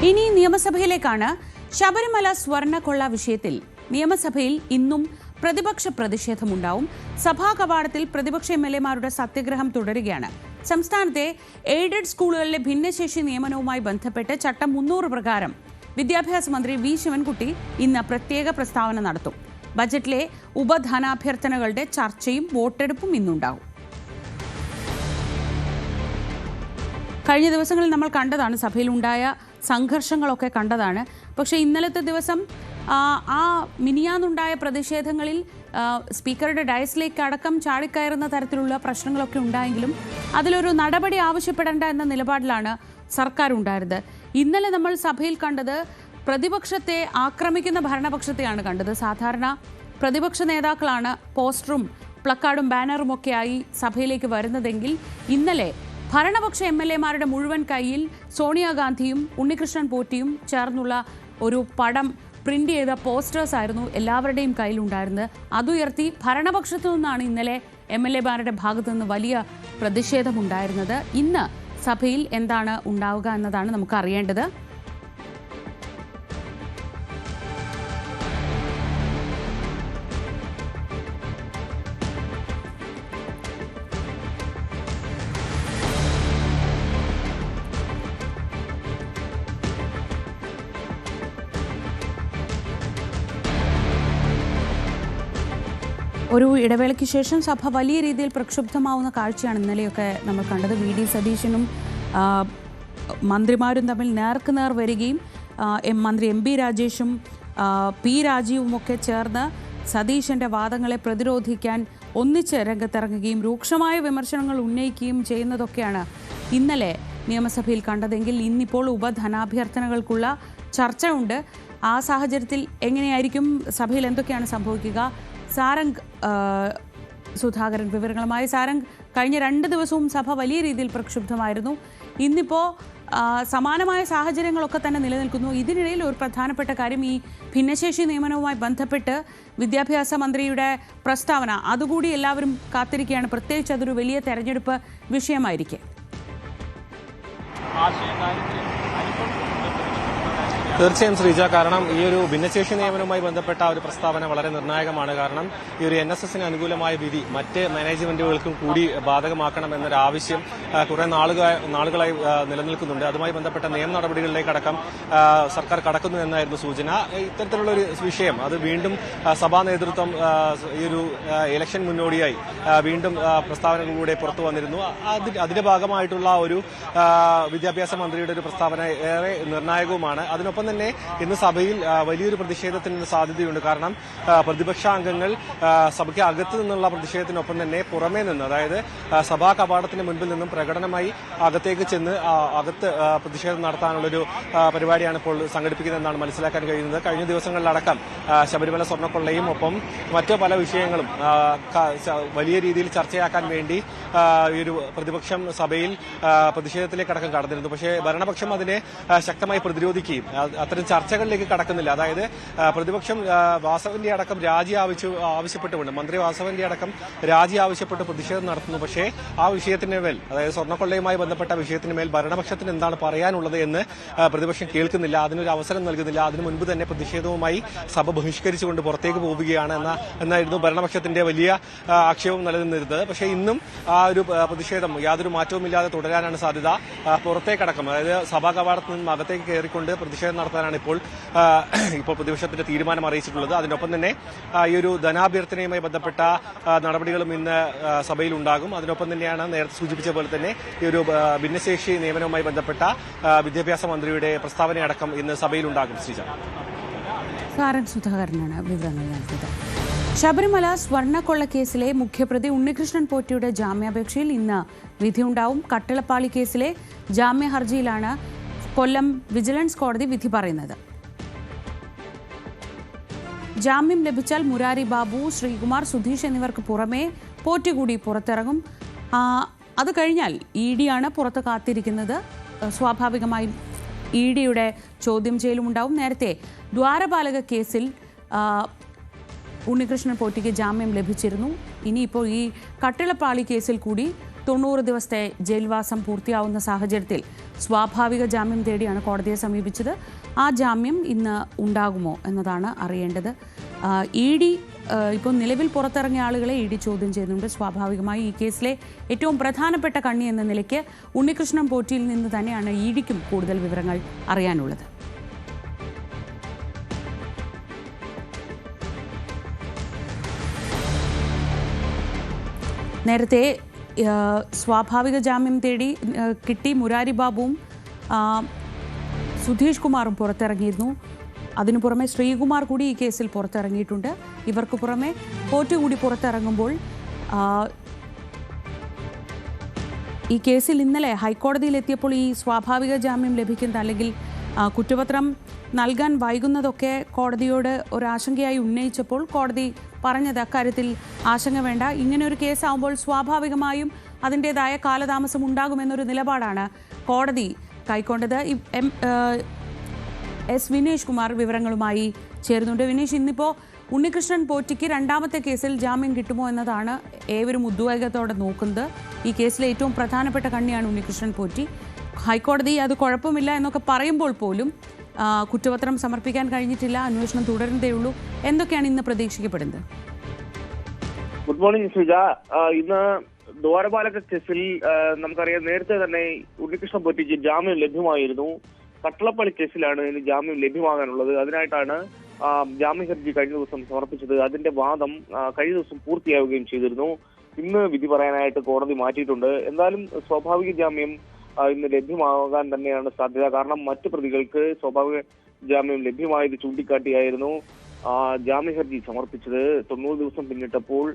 ഇനി നിയമസഭയിലേക്കാണ്. ശബരിമല സ്വർണ്ണക്കൊള്ള വിഷയത്തിൽ നിയമസഭയിൽ ഇന്നും പ്രതിപക്ഷ പ്രതിഷേധമുണ്ടാവും. സഭാ കവാടത്തിൽ പ്രതിപക്ഷ എംഎൽഎമാരുടെ സത്യഗ്രഹം തുടരുകയാണ്. സംസ്ഥാനത്തെ എയ്ഡഡ് സ്കൂളുകളിലെ ഭിന്നശേഷി നിയമനവുമായി ബന്ധപ്പെട്ട് ചട്ടം 300 പ്രകാരം വിദ്യാഭ്യാസ മന്ത്രി വി ശിവൻകുട്ടി ഇന്ന് പ്രത്യേക പ്രസ്താവന നടത്തും. ബജറ്റിലെ ഉപധനാഭ്യർത്ഥനകളുടെ ചർച്ചയും വോട്ടെടുപ്പും ഇന്നുണ്ടാവും. കഴിഞ്ഞ ദിവസങ്ങളിൽ നമ്മൾ കണ്ടതാണ്, സഭയിലുണ്ടായ സംഘർഷങ്ങളൊക്കെ കണ്ടതാണ്. പക്ഷേ ഇന്നലത്തെ ദിവസം ആ മിനിയാന്നുണ്ടായ പ്രതിഷേധങ്ങളിൽ സ്പീക്കറുടെ ഡയസിലേക്ക് അടക്കം ചാടിക്കയറുന്ന തരത്തിലുള്ള പ്രശ്നങ്ങളൊക്കെ ഉണ്ടായെങ്കിലും അതിലൊരു നടപടി ആവശ്യപ്പെടേണ്ട എന്ന നിലപാടിലാണ് സർക്കാർ ഉണ്ടായിരുന്നത്. ഇന്നലെ നമ്മൾ സഭയിൽ കണ്ടത് പ്രതിപക്ഷത്തെ ആക്രമിക്കുന്ന ഭരണപക്ഷത്തെയാണ് കണ്ടത്. സാധാരണ പ്രതിപക്ഷ നേതാക്കളാണ് പോസ്റ്ററും പ്ലക്കാർഡും ബാനറും ഒക്കെയായി സഭയിലേക്ക് വരുന്നതെങ്കിൽ ഇന്നലെ ഭരണപക്ഷ എംഎൽഎമാരുടെ മുഴുവൻ കയ്യിൽ സോണിയാഗാന്ധിയും ഉണ്ണികൃഷ്ണൻ പോറ്റിയും ചേർന്നുള്ള ഒരു പടം പ്രിന്റ് ചെയ്ത പോസ്റ്റേഴ്സ് ആയിരുന്നു എല്ലാവരുടെയും കയ്യിലുണ്ടായിരുന്നത്. അതുയർത്തി ഭരണപക്ഷത്തു നിന്നാണ് ഇന്നലെ എംഎൽഎമാരുടെ ഭാഗത്തു നിന്ന് വലിയ പ്രതിഷേധമുണ്ടായിരുന്നത്. ഇന്ന് സഭയിൽ എന്താണ് ഉണ്ടാവുക എന്നതാണ് നമുക്ക് അറിയേണ്ടത്. ഒരു ഇടവേളയ്ക്ക് ശേഷം സഭ വലിയ രീതിയിൽ പ്രക്ഷുബ്ധമാവുന്ന കാഴ്ചയാണ് ഇന്നലെയൊക്കെ നമ്മൾ കണ്ടത്. വി.ഡി. സതീശനും മന്ത്രിമാരും തമ്മിൽ നേർക്കുനേർ വരികയും മന്ത്രി എം.ബി. രാജേഷും പി. രാജീവുമൊക്കെ ചേർന്ന് സതീശൻ്റെ വാദങ്ങളെ പ്രതിരോധിക്കാൻ ഒന്നിച്ച് രംഗത്തിറങ്ങുകയും രൂക്ഷമായ വിമർശനങ്ങൾ ഉന്നയിക്കുകയും ചെയ്യുന്നതൊക്കെയാണ് ഇന്നലെ നിയമസഭയിൽ കണ്ടതെങ്കിൽ ഇന്നിപ്പോൾ ഉപധനാഭ്യർത്ഥനകൾക്കുള്ള ചർച്ച ഉണ്ട്. ആ സാഹചര്യത്തിൽ എങ്ങനെയായിരിക്കും സഭയിൽ എന്തൊക്കെയാണ് സംഭവിക്കുക? സാരംഗ് സുധാകരൻ വിവരങ്ങളുമായി. സാരംഗ്, കഴിഞ്ഞ 2 ദിവസവും സഭ വലിയ രീതിയിൽ പ്രക്ഷുബ്ധമായിരുന്നു. ഇന്നിപ്പോൾ സമാനമായ സാഹചര്യങ്ങളൊക്കെ തന്നെ നിലനിൽക്കുന്നു. ഇതിനിടയിൽ ഒരു പ്രധാനപ്പെട്ട കാര്യം, ഈ ഭിന്നശേഷി നിയമനവുമായി ബന്ധപ്പെട്ട് വിദ്യാഭ്യാസ മന്ത്രിയുടെ പ്രസ്താവന, അതുകൂടി എല്ലാവരും കാത്തിരിക്കുകയാണ്. പ്രത്യേകിച്ച് അതൊരു വലിയ തെരഞ്ഞെടുപ്പ് വിഷയമായിരിക്കെ. തീർച്ചയായും ശ്രീജ, കാരണം ഈ ഒരു ഭിന്നശേഷി നിയമനവുമായി ബന്ധപ്പെട്ട ഒരു പ്രസ്താവന വളരെ നിർണായകമാണ്. കാരണം ഈ ഒരു NSSന് അനുകൂലമായ വിധി മറ്റ് മാനേജ്മെന്റുകൾക്കും കൂടി ബാധകമാക്കണം എന്നൊരു ആവശ്യം കുറെ നാളുകളായി നിലനിൽക്കുന്നുണ്ട്. അതുമായി ബന്ധപ്പെട്ട നിയമ നടപടികളിലേക്കടക്കം സർക്കാർ കടക്കുന്നു എന്നായിരുന്നു സൂചന. ഇത്തരത്തിലുള്ള ഒരു വിഷയം അത് വീണ്ടും സഭാ നേതൃത്വം ഈ ഒരു ഇലക്ഷൻ മുന്നോടിയായി വീണ്ടും പ്രസ്താവനകളിലൂടെ പുറത്തു വന്നിരുന്നു. അതിന്റെ ഭാഗമായിട്ടുള്ള ഒരു വിദ്യാഭ്യാസ മന്ത്രിയുടെ ഒരു പ്രസ്താവന ഏറെ നിർണായകവുമാണ്. അതിനൊപ്പം തന്നെ ഇന്ന് സഭയിൽ വലിയൊരു പ്രതിഷേധത്തിന് സാധ്യതയുണ്ട്. കാരണം പ്രതിപക്ഷാംഗങ്ങൾ സഭയ്ക്ക് അകത്ത് നിന്നുള്ള പ്രതിഷേധത്തിനൊപ്പം തന്നെ പുറമേ നിന്ന്, അതായത് സഭാ കവാടത്തിന് മുൻപിൽ നിന്നും പ്രകടനമായി അകത്തേക്ക് ചെന്ന് അകത്ത് പ്രതിഷേധം നടത്താനുള്ളൊരു പരിപാടിയാണ് ഇപ്പോൾ സംഘടിപ്പിക്കുന്നതെന്നാണ് മനസ്സിലാക്കാൻ കഴിയുന്നത്. കഴിഞ്ഞ ദിവസങ്ങളിലടക്കം ശബരിമല സ്വർണ്ണക്കൊള്ളയും ഒപ്പം മറ്റു പല വിഷയങ്ങളും വലിയ രീതിയിൽ ചർച്ചയാക്കാൻ വേണ്ടി ഈ ഒരു പ്രതിപക്ഷം സഭയിൽ പ്രതിഷേധത്തിലേക്കടക്കം കടന്നിരുന്നു. പക്ഷേ ഭരണപക്ഷം അതിനെ ശക്തമായി പ്രതിരോധിക്കുകയും അത്തരം ചർച്ചകളിലേക്ക് കടക്കുന്നില്ല. അതായത് പ്രതിപക്ഷം വാസവന്റെ അടക്കം രാജി ആവശ്യപ്പെട്ടുകൊണ്ട്, മന്ത്രി വാസവന്റെ അടക്കം രാജി ആവശ്യപ്പെട്ട് പ്രതിഷേധം നടത്തുന്നു. പക്ഷേ ആ വിഷയത്തിന് മേൽ, അതായത് സ്വർണ്ണക്കൊള്ളയുമായി ബന്ധപ്പെട്ട വിഷയത്തിന് മേൽ ഭരണപക്ഷത്തിന് എന്താണ് പറയാനുള്ളത് എന്ന് പ്രതിപക്ഷം കേൾക്കുന്നില്ല, അതിനൊരു അവസരം നൽകുന്നില്ല. അതിനു മുൻപ് തന്നെ പ്രതിഷേധവുമായി സഭ ബഹിഷ്കരിച്ചുകൊണ്ട് പുറത്തേക്ക് പോവുകയാണ് എന്നായിരുന്നു ഭരണപക്ഷത്തിന്റെ വലിയ ആക്ഷേപം നിലനിന്നിരുന്നത്. പക്ഷേ ഇന്നും ആ ഒരു പ്രതിഷേധം യാതൊരു മാറ്റവുമില്ലാതെ തുടരാനാണ് സാധ്യത. പുറത്തേക്കടക്കം, അതായത് സഭാ കവാടത്തിൽ നിന്നും അകത്തേക്ക് കയറിക്കൊണ്ട് പ്രതിഷേധം നടത്താനാണ് ഇപ്പോൾ പ്രതിപക്ഷത്തിന്റെ തീരുമാനം അറിയിച്ചിട്ടുള്ളത്. അതിനൊപ്പം തന്നെ ഈ ഒരു ധനാഭ്യർത്ഥനയുമായി ബന്ധപ്പെട്ട നടപടികളും ഇന്ന് സഭയിൽ ഉണ്ടാകും. അതിനൊപ്പം തന്നെയാണ് നേരത്തെ സൂചിപ്പിച്ച പോലെ തന്നെ ഈ ഒരു ഭിന്നശേഷി നിയമനവുമായി ബന്ധപ്പെട്ട വിദ്യാഭ്യാസ മന്ത്രിയുടെ പ്രസ്താവനയടക്കം ഇന്ന് സഭയിൽ ഉണ്ടാകും. ശ്രീജ, സാരംഗ് സുധാകരനാണ് വിവരങ്ങൾ നൽകിയത്. ശബരിമല സ്വർണ്ണക്കൊള്ളക്കേസിലെ മുഖ്യപ്രതി ഉണ്ണികൃഷ്ണൻ പോറ്റിയുടെ ജാമ്യാപേക്ഷയിൽ ഇന്ന് വിധിയുണ്ടാവും. കട്ടിളപ്പാളി കേസിലെ ജാമ്യ ഹർജിയിലാണ് കൊല്ലം വിജിലൻസ് കോടതി വിധി പറയുന്നത്. ജാമ്യം ലഭിച്ചാൽ മുരാരി ബാബു, ശ്രീകുമാർ, സുധീഷ് എന്നിവർക്ക് പുറമെ പോറ്റി കൂടി പുറത്തിറങ്ങും. അത് കഴിഞ്ഞാൽ ED ആണ് പുറത്ത് കാത്തിരിക്കുന്നത്. സ്വാഭാവികമായും EDയുടെ ചോദ്യം ചെയ്യലുമുണ്ടാവും. നേരത്തെ ദ്വാരപാലക കേസിൽ ഉണ്ണികൃഷ്ണൻ പോറ്റിക്ക് ജാമ്യം ലഭിച്ചിരുന്നു. ഇനിയിപ്പോൾ ഈ കട്ടിളപ്പാളി കേസിൽ കൂടി 90 ദിവസത്തെ ജയിൽവാസം പൂർത്തിയാവുന്ന സാഹചര്യത്തിൽ സ്വാഭാവിക ജാമ്യം തേടിയാണ് കോടതിയെ സമീപിച്ചത്. ആ ജാമ്യം ഇന്ന് ഉണ്ടാകുമോ എന്നതാണ് അറിയേണ്ടത്. ED ഇപ്പോൾ നിലവിൽ പുറത്തിറങ്ങിയ ആളുകളെ ED ചോദ്യം ചെയ്യുന്നുണ്ട്. സ്വാഭാവികമായി ഈ കേസിലെ ഏറ്റവും പ്രധാനപ്പെട്ട കണ്ണി എന്ന നിലയ്ക്ക് ഉണ്ണികൃഷ്ണൻ പോറ്റിയിൽ നിന്ന് തന്നെയാണ് EDക്കും കൂടുതൽ വിവരങ്ങൾ അറിയാനുള്ളത്. നേരത്തെ സ്വാഭാവിക ജാമ്യം തേടി കിട്ടി മുരാരി ബാബുവും സുധീഷ് കുമാറും പുറത്തിറങ്ങിയിരുന്നു. അതിനു പുറമെ ശ്രീകുമാർ കൂടി ഈ കേസിൽ പുറത്തിറങ്ങിയിട്ടുണ്ട്. ഇവർക്ക് പുറമെ പോറ്റി കൂടി പുറത്തിറങ്ങുമ്പോൾ ഈ കേസിൽ ഇന്നലെ ഹൈക്കോടതിയിലെത്തിയപ്പോൾ ഈ സ്വാഭാവിക ജാമ്യം ലഭിക്കുന്നത് അല്ലെങ്കിൽ കുറ്റപത്രം നൽകാൻ വൈകുന്നതൊക്കെ കോടതിയോട് ഒരാശങ്കയായി ഉന്നയിച്ചപ്പോൾ കോടതി പറഞ്ഞത് അക്കാര്യത്തിൽ ആശങ്ക വേണ്ട, ഇങ്ങനെ ഒരു കേസാവുമ്പോൾ സ്വാഭാവികമായും അതിൻ്റേതായ കാലതാമസം ഉണ്ടാകുമെന്നൊരു നിലപാടാണ് കോടതി കൈക്കൊണ്ടത്. എസ് വിനേഷ് കുമാർ വിവരങ്ങളുമായി ചേരുന്നുണ്ട്. വിനേഷ്, ഇന്നിപ്പോൾ ഉണ്ണികൃഷ്ണൻ പോറ്റിക്ക് രണ്ടാമത്തെ കേസിൽ ജാമ്യം കിട്ടുമോ എന്നതാണ് ഏവരും ഉദ്വേഗത്തോടെ നോക്കുന്നത്. ഈ കേസിലെ ഏറ്റവും പ്രധാനപ്പെട്ട കണ്ണിയാണ് ഉണ്ണികൃഷ്ണൻ പോറ്റി. ഹൈക്കോടതി അത് കുഴപ്പമില്ല എന്നൊക്കെ പറയുമ്പോൾ പോലും കുറ്റപത്രം സമർപ്പിക്കാൻ കഴിഞ്ഞിട്ടില്ല, അന്വേഷണം തുടരുന്നതേയുള്ളൂ. എന്തൊക്കെയാണ് ഇന്ന് പ്രതീക്ഷിക്കപ്പെടുന്നത്? Good morning Sreeja. ഇന്ന് ദ്വാരപാലക കേസിൽ നമുക്കറിയാം, നേരത്തെ തന്നെ ഉണ്ണികൃഷ്ണൻ പോറ്റിക്ക് ജാമ്യം ലഭ്യമായിരുന്നു. കട്ടിളപ്പാളി കേസിലാണ് ഇനി ജാമ്യം ലഭ്യമാകാനുള്ളത്. അതിനായിട്ടാണ് ജാമ്യ ഹർജി കഴിഞ്ഞ ദിവസം സമർപ്പിച്ചത്. അതിന്റെ വാദം കഴിഞ്ഞ ദിവസം പൂർത്തിയാവുകയും ചെയ്തിരുന്നു. ഇന്ന് വിധി പറയാനായിട്ട് കോടതി മാറ്റിയിട്ടുണ്ട്. എന്തായാലും സ്വാഭാവിക ജാമ്യം ഇന്ന് ലഭ്യമാകാൻ തന്നെയാണ് സാധ്യത. കാരണം മറ്റു പ്രതികൾക്ക് സ്വാഭാവിക ജാമ്യം ലഭ്യമായത് ചൂണ്ടിക്കാട്ടിയായിരുന്നു ജാമ്യ ഹർജി സമർപ്പിച്ചത്. 90 ദിവസം പിന്നിട്ടപ്പോൾ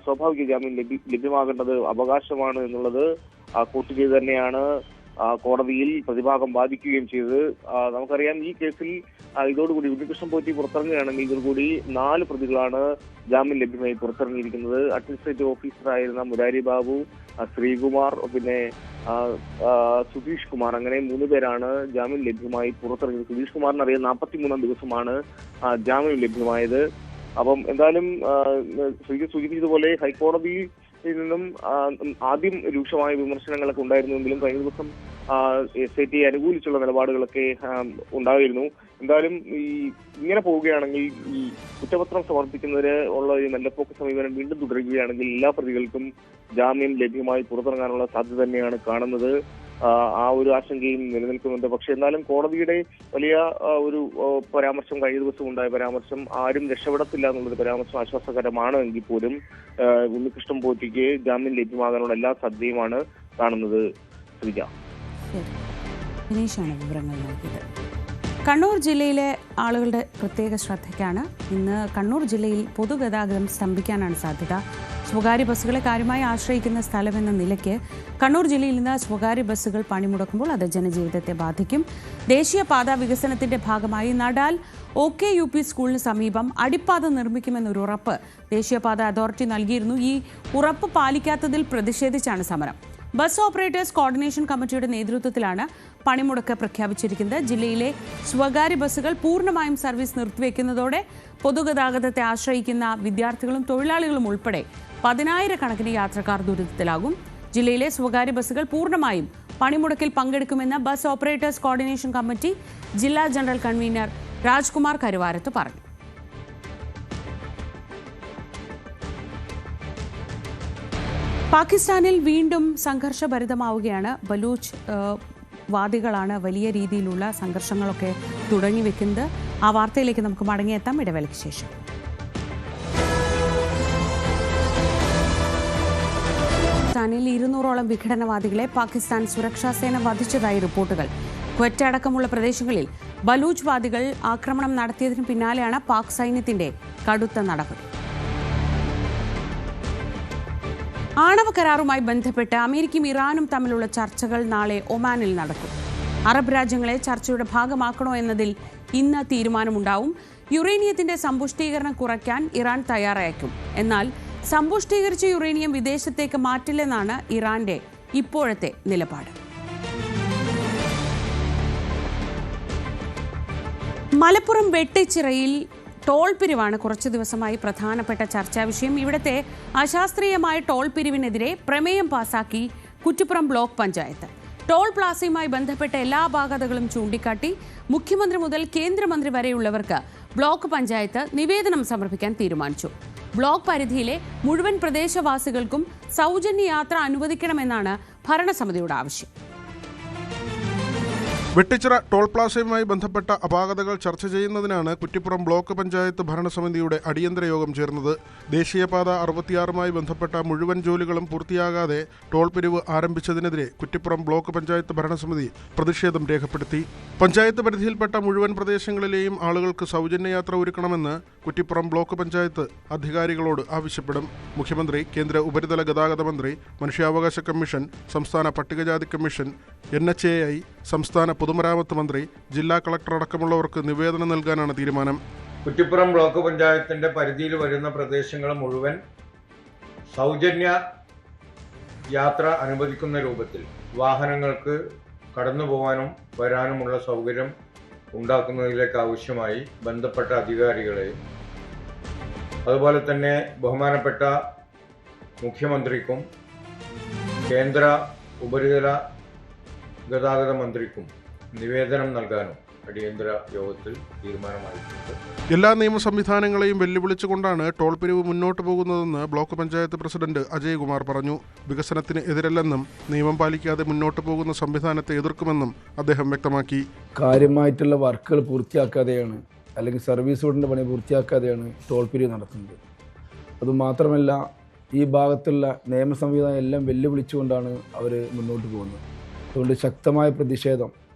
സ്വാഭാവിക ജാമ്യം ലഭ്യമാകേണ്ടത് അവകാശമാണ് എന്നുള്ളത് കൂട്ടുചെയ്ത് തന്നെയാണ് കോടതിയിൽ പ്രതിഭാഗം വാദിക്കുകയും ചെയ്തത്. നമുക്കറിയാം, ഈ കേസിൽ ഇതോടുകൂടി ഉണ്ണികൃഷ്ണൻ പോറ്റി പുറത്തിറങ്ങുകയാണെങ്കിൽ ഇതോടുകൂടി 4 പ്രതികളാണ് ജാമ്യം ലഭ്യമായി പുറത്തിറങ്ങിയിരിക്കുന്നത്. അഡ്മിനിസ്ട്രേറ്റീവ് ഓഫീസറായിരുന്ന മുരാരി ബാബു, ശ്രീകുമാർ, പിന്നെ സുധീഷ് കുമാർ, അങ്ങനെ 3 പേരാണ് ജാമ്യം ലഭ്യമായി പുറത്തിറങ്ങിയത്. സുധീഷ് കുമാറിന് അറിയാം 43 ദിവസമാണ് ജാമ്യം ലഭ്യമായത്. അപ്പം എന്തായാലും സൂചിപ്പിച്ചതുപോലെ ഹൈക്കോടതിയിൽ നിന്നും ആദ്യം രൂക്ഷമായ വിമർശനങ്ങളൊക്കെ ഉണ്ടായിരുന്നുവെങ്കിലും കഴിഞ്ഞ ദിവസം SIT അനുകൂലിച്ചുള്ള നിലപാടുകളൊക്കെ ഉണ്ടായിരുന്നു. എന്തായാലും ഇങ്ങനെ പോവുകയാണെങ്കിൽ ഈ കുറ്റപത്രം സമർപ്പിക്കുന്നതിന് ഉള്ള ഈ മെല്ലപ്പോക്ക് സമീപനം വീണ്ടും തുടരുകയാണെങ്കിൽ എല്ലാ പ്രതികൾക്കും ജാമ്യം ലഭ്യമായി പുറത്തിറങ്ങാനുള്ള സാധ്യത തന്നെയാണ് കാണുന്നത്. ആ ഒരു ആശങ്കയും നിലനിൽക്കുന്നുണ്ട്. പക്ഷെ എന്നാലും കോടതിയുടെ വലിയ ഒരു പരാമർശം, കഴിഞ്ഞ ദിവസം ഉണ്ടായ പരാമർശം, ആരും രക്ഷപ്പെടത്തില്ല എന്നുള്ളൊരു പരാമർശം ആശ്വാസകരമാണ് എങ്കിൽ പോലും ഉണ്ണികൃഷ്ണൻ പോറ്റിക്ക് ജാമ്യം ലഭ്യമാകാനുള്ള എല്ലാ സാധ്യതയുമാണ് കാണുന്നത്. ശ്രീജ, വിവരങ്ങൾ നൽകിയത്. കണ്ണൂർ ജില്ലയിലെ ആളുകളുടെ പ്രത്യേക ശ്രദ്ധയ്ക്കാണ്. ഇന്ന് കണ്ണൂർ ജില്ലയിൽ പൊതുഗതാഗതം സ്തംഭിക്കാനാണ് സാധ്യത. സ്വകാര്യ ബസ്സുകളെ കാര്യമായി ആശ്രയിക്കുന്ന സ്ഥലമെന്ന നിലയ്ക്ക് കണ്ണൂർ ജില്ലയിൽ നിന്ന് സ്വകാര്യ ബസ്സുകൾ പണിമുടക്കുമ്പോൾ അത് ജനജീവിതത്തെ ബാധിക്കും. ദേശീയപാത വികസനത്തിന്റെ ഭാഗമായി നടാൽ OKUP സ്കൂളിന് സമീപം അടിപ്പാത നിർമ്മിക്കുമെന്നൊരു ഉറപ്പ് ദേശീയപാത അതോറിറ്റി നൽകിയിരുന്നു. ഈ ഉറപ്പ് പാലിക്കാത്തതിൽ പ്രതിഷേധിച്ചാണ് സമരം. ബസ് ഓപ്പറേറ്റേഴ്സ് കോർഡിനേഷൻ കമ്മിറ്റിയുടെ നേതൃത്വത്തിലാണ് പണിമുടക്ക് പ്രഖ്യാപിച്ചിരിക്കുന്നത്. ജില്ലയിലെ സ്വകാര്യ ബസ്സുകൾ പൂർണ്ണമായും സർവീസ് നിർത്തിവെക്കുന്നതോടെ പൊതുഗതാഗതത്തെ ആശ്രയിക്കുന്ന വിദ്യാർത്ഥികളും തൊഴിലാളികളും ഉൾപ്പെടെ 10,000-കണക്കിന് യാത്രക്കാർ ദുരിതത്തിലാകും. ജില്ലയിലെ സ്വകാര്യ ബസ്സുകൾ പൂർണ്ണമായും പണിമുടക്കിൽ പങ്കെടുക്കുമെന്ന് ബസ് ഓപ്പറേറ്റേഴ്സ് കോർഡിനേഷൻ കമ്മിറ്റി ജില്ലാ ജനറൽ കൺവീനർ രാജ്കുമാർ കരുവാരത്ത് പറഞ്ഞു. പാകിസ്ഥാനിൽ വീണ്ടും സംഘർഷഭരിതമാവുകയാണ്. ബലൂച്ച് വാദികളാണ് വലിയ രീതിയിലുള്ള സംഘർഷങ്ങളൊക്കെ തുടങ്ങിവെക്കുന്നത്. ആ വാർത്തയിലേക്ക് നമുക്ക് മടങ്ങിയെത്താം ഇടവേളയ്ക്ക് ശേഷം. പാകിസ്ഥാനിൽ 200ഓളം വിഘടനവാദികളെ പാകിസ്ഥാൻ സുരക്ഷാ സേന വധിച്ചതായി റിപ്പോർട്ടുകൾ. ക്വറ്റ അടക്കമുള്ള പ്രദേശങ്ങളിൽ ബലൂച്ച് വാദികൾ ആക്രമണം നടത്തിയതിനു പിന്നാലെയാണ് പാക് സൈന്യത്തിന്റെ കടുത്ത നടപടി. ആണവ കരാറുമായി ബന്ധപ്പെട്ട് അമേരിക്കയും ഇറാനും തമ്മിലുള്ള ചർച്ചകൾ നാളെ ഒമാനിൽ നടക്കും. അറബ് രാജ്യങ്ങളെ ചർച്ചയുടെ ഭാഗമാക്കണോ എന്നതിൽ ഇന്ന് തീരുമാനമുണ്ടാവും. യുറേനിയത്തിന്റെ സമ്പുഷ്ടീകരണം കുറയ്ക്കാൻ ഇറാൻ തയ്യാറായേക്കും. എന്നാൽ സമ്പുഷ്ടീകരിച്ച യുറേനിയം വിദേശത്തേക്ക് മാറ്റില്ലെന്നാണ് ഇറാന്റെ ഇപ്പോഴത്തെ നിലപാട്. മലപ്പുറം വെട്ടിച്ചിറയിൽ ടോൾ പിരിവാണ് കുറച്ചു ദിവസമായി പ്രധാനപ്പെട്ട ചർച്ചാ വിഷയം. ഇവിടുത്തെ അശാസ്ത്രീയമായ ടോൾ പിരിവിനെതിരെ പ്രമേയം പാസാക്കി കുറ്റിപ്പുറം ബ്ലോക്ക് പഞ്ചായത്ത്. ടോൾ പ്ലാസയുമായി ബന്ധപ്പെട്ട എല്ലാ അപാകതകളും ചൂണ്ടിക്കാട്ടി മുഖ്യമന്ത്രി മുതൽ കേന്ദ്രമന്ത്രി വരെയുള്ളവർക്ക് ബ്ലോക്ക് പഞ്ചായത്ത് നിവേദനം സമർപ്പിക്കാൻ തീരുമാനിച്ചു. ബ്ലോക്ക് പരിധിയിലെ മുഴുവൻ പ്രദേശവാസികൾക്കും സൗജന്യ യാത്ര അനുവദിക്കണമെന്നാണ് ഭരണസമിതിയുടെ ആവശ്യം. വെട്ടിച്ചിറ ടോൾ പ്ലാസയുമായി ബന്ധപ്പെട്ട അപാകതകൾ ചർച്ച ചെയ്യുന്നതിനാണ് കുറ്റിപ്പുറം ബ്ലോക്ക് പഞ്ചായത്ത് ഭരണസമിതിയുടെ അടിയന്തര യോഗം ചേർന്നത്. ദേശീയപാത 66മായി ബന്ധപ്പെട്ട മുഴുവൻ ജോലികളും പൂർത്തിയാകാതെ ടോൾ പിരിവ് ആരംഭിച്ചതിനെതിരെ കുറ്റിപ്പുറം ബ്ലോക്ക് പഞ്ചായത്ത് ഭരണസമിതി പ്രതിഷേധം രേഖപ്പെടുത്തി. പഞ്ചായത്ത് പരിധിയിൽപ്പെട്ട മുഴുവൻ പ്രദേശങ്ങളിലെയും ആളുകൾക്ക് സൗജന്യയാത്ര ഒരുക്കണമെന്ന് കുറ്റിപ്പുറം ബ്ലോക്ക് പഞ്ചായത്ത് അധികാരികളോട് ആവശ്യപ്പെടും. മുഖ്യമന്ത്രി, കേന്ദ്ര ഉപരിതല ഗതാഗത മന്ത്രി, മനുഷ്യാവകാശ കമ്മീഷൻ, സംസ്ഥാന പട്ടികജാതി കമ്മീഷൻ, NHAI, സംസ്ഥാന പൊതുമരാമത്ത് മന്ത്രി, ജില്ലാ കളക്ടർ അടക്കമുള്ളവർക്ക് നിവേദനം നൽകാനാണ് തീരുമാനം. കുറ്റിപ്പുറം ബ്ലോക്ക് പഞ്ചായത്തിന്റെ പരിധിയിൽ വരുന്ന പ്രദേശങ്ങൾ മുഴുവൻ സൗജന്യ യാത്ര അനുവദിക്കുന്ന രൂപത്തിൽ വാഹനങ്ങൾക്ക് കടന്നു പോകാനും വരാനുമുള്ള സൗകര്യം ഉണ്ടാക്കുന്നതിലേക്ക് ആവശ്യമായി ബന്ധപ്പെട്ട അധികാരികളെയും അതുപോലെ തന്നെ ബഹുമാനപ്പെട്ട മുഖ്യമന്ത്രിക്കും കേന്ദ്ര ഉപരിതല ഗതാഗത മന്ത്രിക്കും നിവേദനം നൽകാനും അടിയന്തര യോഗത്തിൽ തീരുമാനമായിട്ടുണ്ട്. എല്ലാ നിയമ സംവിധാനങ്ങളെയും വെല്ലുവിളിച്ചുകൊണ്ടാണ് ടോൾ പിരിവ് മുന്നോട്ട് പോകുന്നതെന്ന് ബ്ലോക്ക് പഞ്ചായത്ത് പ്രസിഡന്റ് അജയ്കുമാർ പറഞ്ഞു. വികസനത്തിന് എതിരല്ലെന്നും നിയമം പാലിക്കാതെ മുന്നോട്ട് പോകുന്ന സംവിധാനത്തെ എതിർക്കുമെന്നും അദ്ദേഹം വ്യക്തമാക്കി. കാര്യമായിട്ടുള്ള വർക്കുകൾ പൂർത്തിയാക്കാതെയാണ്, അല്ലെങ്കിൽ സർവീസ് റോഡിൻ്റെ പണി പൂർത്തിയാക്കാതെയാണ് ടോൾ പിരിവ് നടത്തുന്നത്. അതുമാത്രമല്ല, ഈ ഭാഗത്തുള്ള നിയമ സംവിധാനം എല്ലാം വെല്ലുവിളിച്ചുകൊണ്ടാണ് അവർ മുന്നോട്ട് പോകുന്നത്. അതുകൊണ്ട് ശക്തമായ പ്രതിഷേധം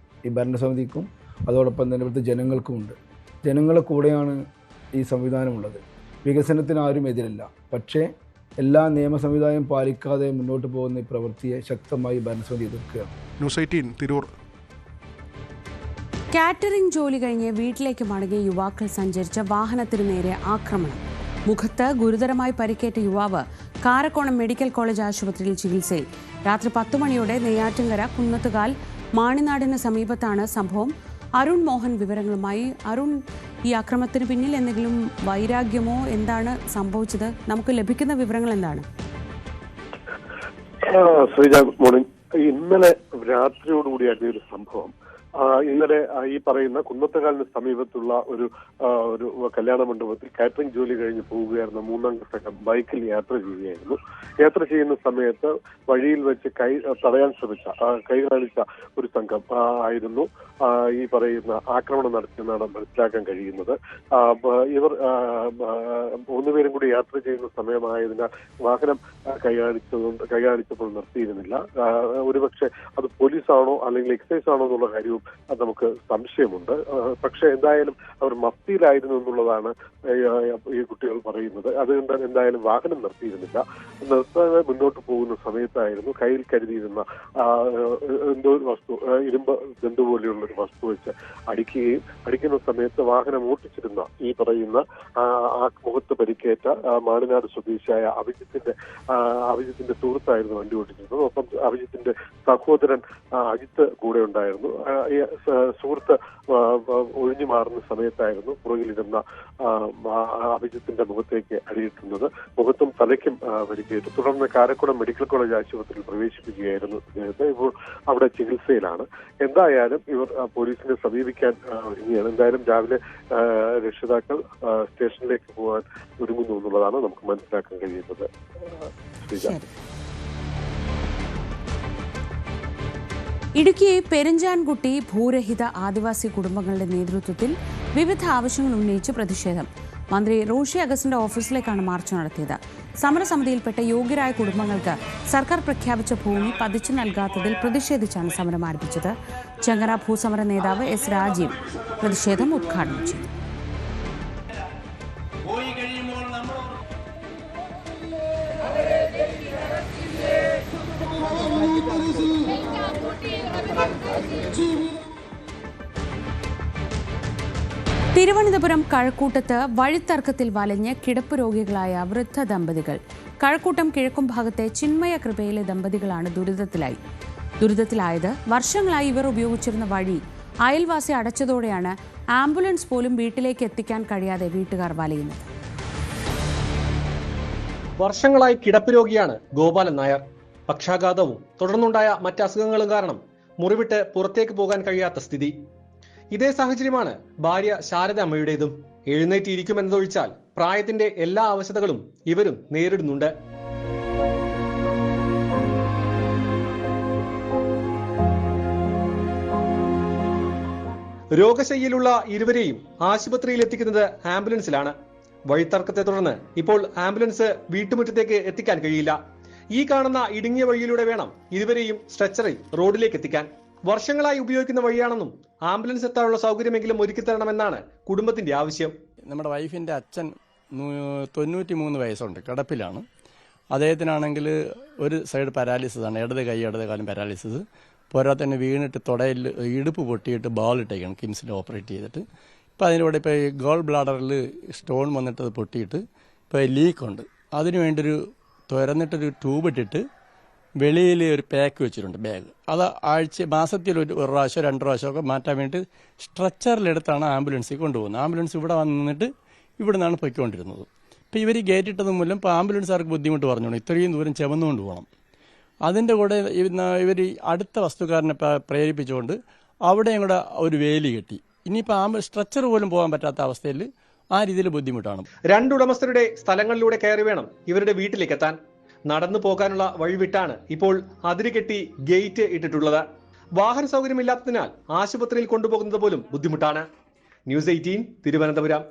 ഈ ഭരണസമിതിക്കും അതോടൊപ്പം തന്നെ ഇവിടുത്തെ ജനങ്ങൾക്കുമുണ്ട്. ജനങ്ങളെ കൂടെയാണ് ഈ സംവിധാനമുള്ളത്. വികസനത്തിന് ആരും എതിരല്ല. പക്ഷേ എല്ലാ നിയമ സംവിധാനം പാലിക്കാതെ മുന്നോട്ട് പോകുന്ന ഈ പ്രവൃത്തിയെ ശക്തമായി ഭരണസമിതി എതിർക്കുകയാണ്. ന്യൂസ് 18 തിരൂർ. കാറ്ററിംഗ് ജോലി കഴിഞ്ഞ് വീട്ടിലേക്ക് മടങ്ങിയ യുവാക്കൾ സഞ്ചരിച്ച വാഹനത്തിനു നേരെ ആക്രമണം. മുഖത്ത് ഗുരുതരമായി പരിക്കേറ്റ യുവാവ് കാരക്കോണം മെഡിക്കൽ കോളേജ് ആശുപത്രിയിൽ ചികിത്സയിൽ. രാത്രി 10 മണിയോടെ നെയ്യാറ്റിൻകര കുന്നത്തുകാൽ മാണിനാടിന് സമീപത്താണ് സംഭവം. അരുൺ മോഹൻ വിവരങ്ങളുമായി. അരുൺ, ഈ അക്രമത്തിന് പിന്നിൽ എന്തെങ്കിലും വൈരാഗ്യമോ എന്താണ് സംഭവിച്ചത്? നമുക്ക് ലഭിക്കുന്ന വിവരങ്ങൾ എന്താണ്? Sreeja, good morning. ഇന്നലെ രാത്രിയോടുകൂടിയായിരുന്നു ഒരു സംഭവം. ഇന്നലെ ഈ പറയുന്ന കുന്നത്തുകാലിന് സമീപത്തുള്ള ഒരു കല്യാണ മണ്ഡപത്തിൽ കാറ്ററിംഗ് ജോലി കഴിഞ്ഞ് പോവുകയായിരുന്ന 3-അംഗ സംഘം ബൈക്കിൽ യാത്ര ചെയ്യുകയായിരുന്നു. യാത്ര ചെയ്യുന്ന സമയത്ത് വഴിയിൽ വെച്ച് തടയാൻ ശ്രമിച്ച കൈ കാണിച്ച ഒരു സംഘം ആയിരുന്നു ഈ പറയുന്ന ആക്രമണം നടത്തിയെന്നാണ് മനസ്സിലാക്കാൻ കഴിയുന്നത്. ഇവർ 3 പേരും കൂടി യാത്ര ചെയ്യുന്ന സമയമായതിനാൽ വാഹനം കൈകാണിച്ചപ്പോൾ നിർത്തിയിരുന്നില്ല. ഒരുപക്ഷെ അത് പോലീസാണോ അല്ലെങ്കിൽ എക്സൈസ് ആണോ എന്നുള്ള കാര്യവും അത് നമുക്ക് സംശയമുണ്ട്. പക്ഷെ എന്തായാലും അവർ മഫ്തിയിലായിരുന്നു എന്നുള്ളതാണ് ഈ കുട്ടികൾ പറയുന്നത്. അതുകൊണ്ട് എന്തായാലും വാഹനം നിർത്തിയിരുന്നില്ല. നിർത്താതെ മുന്നോട്ട് പോകുന്ന സമയത്തായിരുന്നു കയ്യിൽ കരുതിയിരുന്ന എന്തോ ഒരു വസ്തു, ഇരുമ്പ് ദന്തു പോലെയുള്ള ഒരു വസ്തു വെച്ച് അടിക്കുന്ന സമയത്ത് വാഹനം ഓട്ടിച്ചിരുന്ന ഈ പറയുന്ന മുഖത്ത് പരിക്കേറ്റ മാണിനാട് സ്വദേശിയായ അഭിജിത്തിന്റെ സുഹൃത്തായിരുന്നു വണ്ടി ഓടിച്ചിരുന്നത്. ഒപ്പം അഭിജിത്തിന്റെ സഹോദരൻ അജിത്ത് കൂടെ ഉണ്ടായിരുന്നു. സുഹൃത്ത് ഒഴിഞ്ഞു മാറുന്ന സമയത്തായിരുന്നു പുറകിലിരുന്ന അഭിജിത്തിന്റെ മുഖത്തേക്ക് അടിയിട്ടുന്നത്. മുഖത്തും തലയ്ക്കും പരിക്കേറ്റു. തുടർന്ന് കാരക്കുളം മെഡിക്കൽ കോളേജ് ആശുപത്രിയിൽ പ്രവേശിപ്പിക്കുകയായിരുന്നു അദ്ദേഹത്തെ. ഇപ്പോൾ അവിടെ ചികിത്സയിലാണ്. എന്തായാലും ഇവർ പോലീസിനെ സമീപിക്കാൻ ഒരുങ്ങിയാണ്. എന്തായാലും രാവിലെ രക്ഷിതാക്കൾ സ്റ്റേഷനിലേക്ക് പോകാൻ ഒരുങ്ങുന്നു എന്നുള്ളതാണ് നമുക്ക് മനസ്സിലാക്കാൻ കഴിയുന്നത്. ഇടുക്കി പെരിഞ്ചാൻകുട്ടി ഭൂരഹിത ആദിവാസി കുടുംബങ്ങളുടെ നേതൃത്വത്തിൽ വിവിധ ആവശ്യങ്ങൾ ഉന്നയിച്ച് പ്രതിഷേധം. മന്ത്രി റോഷി അഗസ്റ്റിന്റെ ഓഫീസിലേക്കാണ് മാർച്ച് നടത്തിയത്. സമരസമിതിയിൽപ്പെട്ട യോഗ്യരായ കുടുംബങ്ങൾക്ക് സർക്കാർ പ്രഖ്യാപിച്ച ഭൂമി പതിച്ചു നൽകാത്തതിൽ പ്രതിഷേധിച്ചാണ് സമരം ആരംഭിച്ചത്. ചെങ്ങറ ഭൂസമര നേതാവ് എസ് രാജീവ് പ്രതിഷേധം ഉദ്ഘാടനം ചെയ്തു. തിരുവനന്തപുരം കഴക്കൂട്ടത്ത് വഴിത്തർക്കത്തിൽ വലഞ്ഞ് കിടപ്പ് രോഗികളായ വൃദ്ധ ദമ്പതികൾ. കഴക്കൂട്ടം കിഴക്കും ഭാഗത്തെ ചിന്മയ കൃപയിലെ ദമ്പതികളാണ് ദുരിതത്തിലായത്. വർഷങ്ങളായി ഇവർ ഉപയോഗിച്ചിരുന്ന വഴി അയൽവാസി അടച്ചതോടെയാണ് ആംബുലൻസ് പോലും വീട്ടിലേക്ക് എത്തിക്കാൻ കഴിയാതെ വീട്ടുകാർ വലയുന്നത്. വർഷങ്ങളായി കിടപ്പ് രോഗിയാണ് ഗോപാലൻ നായർ. പക്ഷാഘാതവും തുടർന്നുണ്ടായ മറ്റ് അസുഖങ്ങളും കാരണം മുറിവിട്ട് പുറത്തേക്ക് പോകാൻ കഴിയാത്ത സ്ഥിതി. ഇതേ സാഹചര്യമാണ് ഭാര്യ ശാരദ അമ്മയുടേതും. എഴുന്നേറ്റിരിക്കുമെന്നതൊഴിച്ചാൽ പ്രായത്തിന്റെ എല്ലാ അവശതകളും ഇവരും നേരിടുന്നുണ്ട്. രോഗശയ്യയിലുള്ള ഇരുവരെയും ആശുപത്രിയിൽ എത്തിക്കുന്നത് ആംബുലൻസിലാണ്. വഴിത്തർക്കത്തെ തുടർന്ന് ഇപ്പോൾ ആംബുലൻസ് വീട്ടുമുറ്റത്തേക്ക് എത്തിക്കാൻ കഴിയില്ല. ഈ കാണുന്ന ഇടുങ്ങിയ വഴിയിലൂടെ വേണം ഇരുവരെയും സ്ട്രെച്ചറിൽ റോഡിലേക്ക് എത്തിക്കാൻ. വർഷങ്ങളായി ഉപയോഗിക്കുന്ന വഴിയാണെന്നും ആംബുലൻസ് എത്താനുള്ള സൗകര്യമെങ്കിലും ഒരുക്കി തരണമെന്നാണ് കുടുംബത്തിന്റെ ആവശ്യം. നമ്മുടെ വൈഫിന്റെ അച്ഛൻ 93 വയസ്സുണ്ട്, കിടപ്പിലാണ്. അദ്ദേഹത്തിനാണെങ്കിൽ ഒരു സൈഡ് പാരാലിസിസ് ആണ്, ഇടത് കൈ ഇടത് കാലം പാരാലിസിസ്. പോരാതെ തന്നെ വീണിട്ട് തുടയിൽ ഇടുപ്പ് പൊട്ടിയിട്ട് ബാളിട്ടേക്കാണ് കിംസിൽ ഓപ്പറേറ്റ് ചെയ്തിട്ട്. ഇപ്പം അതിലൂടെ ഇപ്പോൾ ഈ ഗോൾ ബ്ലാഡറിൽ സ്റ്റോൺ വന്നിട്ട് അത് പൊട്ടിയിട്ട് ഇപ്പോൾ ലീക്കുണ്ട്. അതിനുവേണ്ടൊരു തുറന്നിട്ടൊരു ട്യൂബ് ഇട്ടിട്ട് വെളിയിൽ ഒരു പാക്ക് വെച്ചിട്ടുണ്ട്, ബാഗ്. അത് മാസത്തിൽ ഒരു പ്രാവശ്യം 2 പ്രാവശ്യമൊക്കെ മാറ്റാൻ വേണ്ടി സ്ട്രെച്ചറിലെടുത്താണ് ആംബുലൻസിൽ കൊണ്ടുപോകുന്നത്. ആംബുലൻസ് ഇവിടെ വന്നിട്ട് ഇവിടെ നിന്നാണ് പൊയ്ക്കൊണ്ടിരുന്നത്. ഇപ്പോൾ ഇവർ കയറ്റിട്ടത് മൂലം ഇപ്പോൾ ആംബുലൻസുകാർക്ക് ബുദ്ധിമുട്ട് പറഞ്ഞോളൂ, ഇത്രയും ദൂരം ചുമന്നുകൊണ്ട് പോകണം. അതിൻ്റെ കൂടെ ഇവർ അടുത്ത വസ്തുക്കാരനെ പ്രേരിപ്പിച്ചുകൊണ്ട് അവിടെയും കൂടെ ഒരു വേലി കെട്ടി. ഇനിയിപ്പോൾ സ്ട്രെച്ചർ പോലും പോകാൻ പറ്റാത്ത അവസ്ഥയിൽ ആ രീതിയിൽ ബുദ്ധിമുട്ടാണ്. 2 ഉടമസ്ഥരുടെ സ്ഥലങ്ങളിലൂടെ കയറി വേണം ഇവരുടെ വീട്ടിലേക്ക് എത്താൻ. നടന്നു പോകാനുള്ള വഴിവിട്ടാണ് ഇപ്പോൾ അതിരുകെട്ടി ഗേറ്റ് ഇട്ടിട്ടുള്ളത്. വാഹന സൗകര്യമില്ലാത്തതിനാൽ ആശുപത്രിയിൽ കൊണ്ടുപോകുന്നത് പോലും ബുദ്ധിമുട്ടാണ്. ന്യൂസ് 18 തിരുവനന്തപുരം.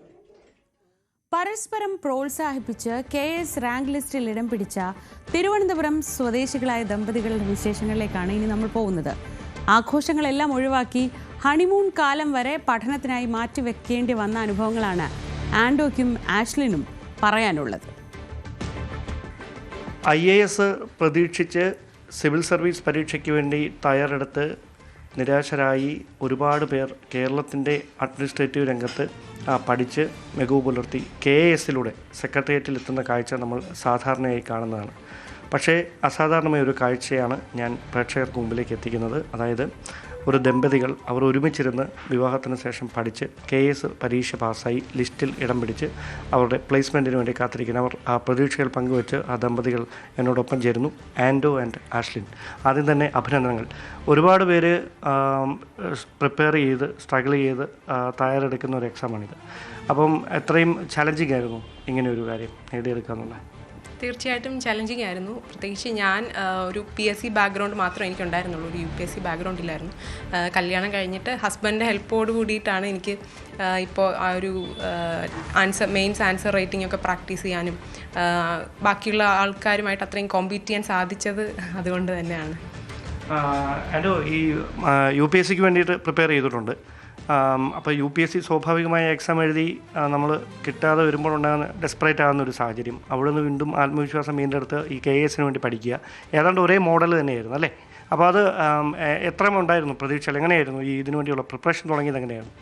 പരസ്പരം പ്രോത്സാഹിപ്പിച്ച് KS റാങ്ക് ലിസ്റ്റിൽ ഇടം പിടിച്ച തിരുവനന്തപുരം സ്വദേശികളായ ദമ്പതികളുടെ വിശേഷങ്ങളിലേക്കാണ് ഇനി നമ്മൾ പോകുന്നത്. ആഘോഷങ്ങളെല്ലാം ഒഴിവാക്കി ഹണിമൂൺ കാലം വരെ പഠനത്തിനായി മാറ്റിവെക്കേണ്ടി വന്ന അനുഭവങ്ങളാണ് ആൻഡോയ്ക്കും ആഷ്ലിനും പറയാനുള്ളത്. IAS പ്രതീക്ഷിച്ച് സിവിൽ സർവീസ് പരീക്ഷയ്ക്ക് വേണ്ടി തയ്യാറെടുത്ത് നിരാശരായി ഒരുപാട് പേർ കേരളത്തിൻ്റെ അഡ്മിനിസ്ട്രേറ്റീവ് രംഗത്ത് പഠിച്ച് മികവ് പുലർത്തി KASലൂടെ സെക്രട്ടേറിയറ്റിലെത്തുന്ന കാഴ്ച നമ്മൾ സാധാരണയായി കാണുന്നതാണ്. പക്ഷേ അസാധാരണമായ ഒരു കാഴ്ചയാണ് ഞാൻ പ്രേക്ഷകർക്ക് മുമ്പിലേക്ക് എത്തിക്കുന്നത്. അതായത് ഒരു ദമ്പതികൾ അവർ ഒരുമിച്ചിരുന്ന് വിവാഹത്തിന് ശേഷം പഠിച്ച് KS പരീക്ഷ പാസ്സായി ലിസ്റ്റിൽ ഇടം പിടിച്ച് അവരുടെ പ്ലേസ്മെൻറ്റിന് വേണ്ടി കാത്തിരിക്കുന്ന അവർ ആ പ്രതീക്ഷകൾ പങ്കുവെച്ച് ആ ദമ്പതികൾ എന്നോടൊപ്പം ചേരുന്നു. ആൻഡോ ആൻഡ് ആഷ്ലിൻ. ആദ്യം തന്നെ അഭിനന്ദനങ്ങൾ. ഒരുപാട് പേര് പ്രിപ്പയർ ചെയ്ത് സ്ട്രഗിൾ ചെയ്ത് തയ്യാറെടുക്കുന്ന ഒരു എക്സാമാണിത്. അപ്പം എത്രയും ചലഞ്ചിങ് ആയിരുന്നു ഇങ്ങനെ ഒരു കാര്യം നേടിയെടുക്കുക എന്നുള്ളത്? തീർച്ചയായിട്ടും ചലഞ്ചിങ് ആയിരുന്നു. പ്രത്യേകിച്ച് ഞാൻ ഒരു PSC ബാക്ക്ഗ്രൗണ്ട് മാത്രമേ എനിക്കുണ്ടായിരുന്നുള്ളൂ, ഒരു UPSC ബാക്ക്ഗ്രൗണ്ട് ഇല്ലായിരുന്നു. കല്യാണം കഴിഞ്ഞിട്ട് ഹസ്ബൻഡിൻ്റെ ഹെൽപ്പോട് കൂടിയിട്ടാണ് എനിക്ക് ഇപ്പോൾ ആ ഒരു മെയിൻസ് ആൻസർ റൈറ്റിംഗ് ഒക്കെ പ്രാക്ടീസ് ചെയ്യാനും ബാക്കിയുള്ള ആൾക്കാരുമായിട്ട് അത്രയും കോമ്പീറ്റ് ചെയ്യാൻ സാധിച്ചത് അതുകൊണ്ട് തന്നെയാണ്. ആൻഡോ, ഈ UPSCക്ക് വേണ്ടിയിട്ട് പ്രിപ്പയർ ചെയ്തിട്ടുണ്ട്. അപ്പോൾ UPSC സ്വാഭാവികമായ എക്സാം എഴുതി നമ്മൾ കിട്ടാതെ വരുമ്പോൾ ഉണ്ടാകുന്ന ഡെസ്പറേറ്റ് ആകുന്ന ഒരു സാഹചര്യം. അവിടെ നിന്ന് വീണ്ടും ആത്മവിശ്വാസം വീണ്ടെടുത്ത് ഈ KSന് വേണ്ടി പഠിക്കുക. ഏതാണ്ട് ഒരേ മോഡൽ തന്നെയായിരുന്നു അല്ലേ? അപ്പോൾ അത് എത്ര ഉണ്ടായിരുന്നു പ്രതീക്ഷ? എങ്ങനെയായിരുന്നു ഈ ഇതിനു വേണ്ടിയുള്ള പ്രിപ്പറേഷൻ തുടങ്ങിയത്? എങ്ങനെയായിരുന്നു?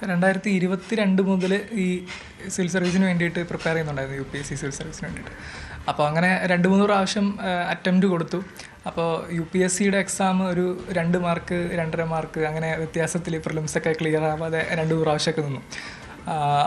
2022 മുതൽ ഈ സിവിൽ സർവീസിന് വേണ്ടിയിട്ട് പ്രിപ്പയർ ചെയ്യുന്നുണ്ടായിരുന്നു, UPSC സിവിൽ സർവീസിന് വേണ്ടിയിട്ട്. അപ്പോൾ അങ്ങനെ 2-3 പ്രാവശ്യം അറ്റംപ്റ്റ് കൊടുത്തു. അപ്പോൾ UPSCയുടെ എക്സാം ഒരു 2 മാർക്ക് 2.5 മാർക്ക് അങ്ങനെ വ്യത്യാസത്തിൽ പ്രിലിംസൊക്കെ ക്ലിയർ ആവാതെ 2 പ്രാവശ്യമൊക്കെ നിന്നു.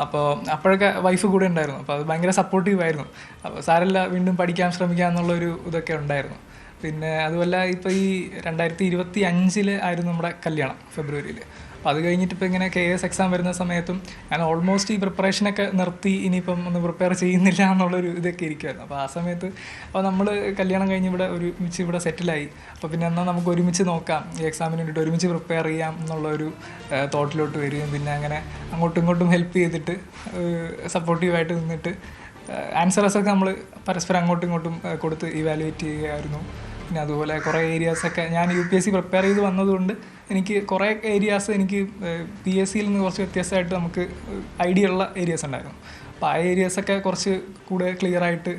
അപ്പോൾ അപ്പോഴൊക്കെ വൈഫ് കൂടെ ഉണ്ടായിരുന്നു. അപ്പോൾ അത് ഭയങ്കര സപ്പോർട്ടീവായിരുന്നു. അപ്പോൾ സാരമില്ല, വീണ്ടും പഠിക്കാൻ ശ്രമിക്കുക എന്നുള്ളൊരു ഇതൊക്കെ ഉണ്ടായിരുന്നു. പിന്നെ അതുമല്ല, ഇപ്പോൾ ഈ 2025 ആയിരുന്നു നമ്മുടെ കല്യാണം, ഫെബ്രുവരിയിൽ. അപ്പോൾ അത് കഴിഞ്ഞിട്ട് ഇപ്പോൾ ഇങ്ങനെ KS എക്സാം വരുന്ന സമയത്തും ഞാൻ ഓൾമോസ്റ്റ് ഈ പ്രിപ്പറേഷനൊക്കെ നിർത്തി, ഇനിയിപ്പം ഒന്ന് പ്രിപ്പയർ ചെയ്യുന്നില്ല എന്നുള്ളൊരു ഇതൊക്കെ ഇരിക്കുമായിരുന്നു. അപ്പോൾ ആ സമയത്ത് അപ്പോൾ നമ്മൾ കല്യാണം കഴിഞ്ഞ് ഒരുമിച്ച് ഇവിടെ സെറ്റിലായി. അപ്പോൾ പിന്നെ എന്നാൽ നമുക്ക് ഒരുമിച്ച് നോക്കാം, ഈ എക്സാമിന് വേണ്ടിയിട്ട് ഒരുമിച്ച് പ്രിപ്പയർ ചെയ്യാം എന്നുള്ളൊരു തോട്ടിലോട്ട് വരികയും പിന്നെ അങ്ങനെ അങ്ങോട്ടും ഇങ്ങോട്ടും ഹെൽപ്പ് ചെയ്തിട്ട് സപ്പോർട്ടീവായിട്ട് നിന്നിട്ട് ആൻസേഴ്സൊക്കെ നമ്മൾ പരസ്പരം അങ്ങോട്ടും ഇങ്ങോട്ടും കൊടുത്ത് ഇവാലുവേറ്റ് ചെയ്യുകയായിരുന്നു. പിന്നെ അതുപോലെ കുറേ ഏരിയാസൊക്കെ ഞാൻ UPSC പ്രിപ്പയർ ചെയ്ത് വന്നതുകൊണ്ട് എനിക്ക് കുറേ ഏരിയാസ് എനിക്ക് PSCയിൽ നിന്ന് കുറച്ച് വ്യത്യാസമായിട്ട് നമുക്ക് ഐഡിയ ഉള്ള ഏരിയാസ് ഉണ്ടായിരുന്നു. അപ്പോൾ ആ ഏരിയാസൊക്കെ കുറച്ച് കൂടെ ക്ലിയറായിട്ട്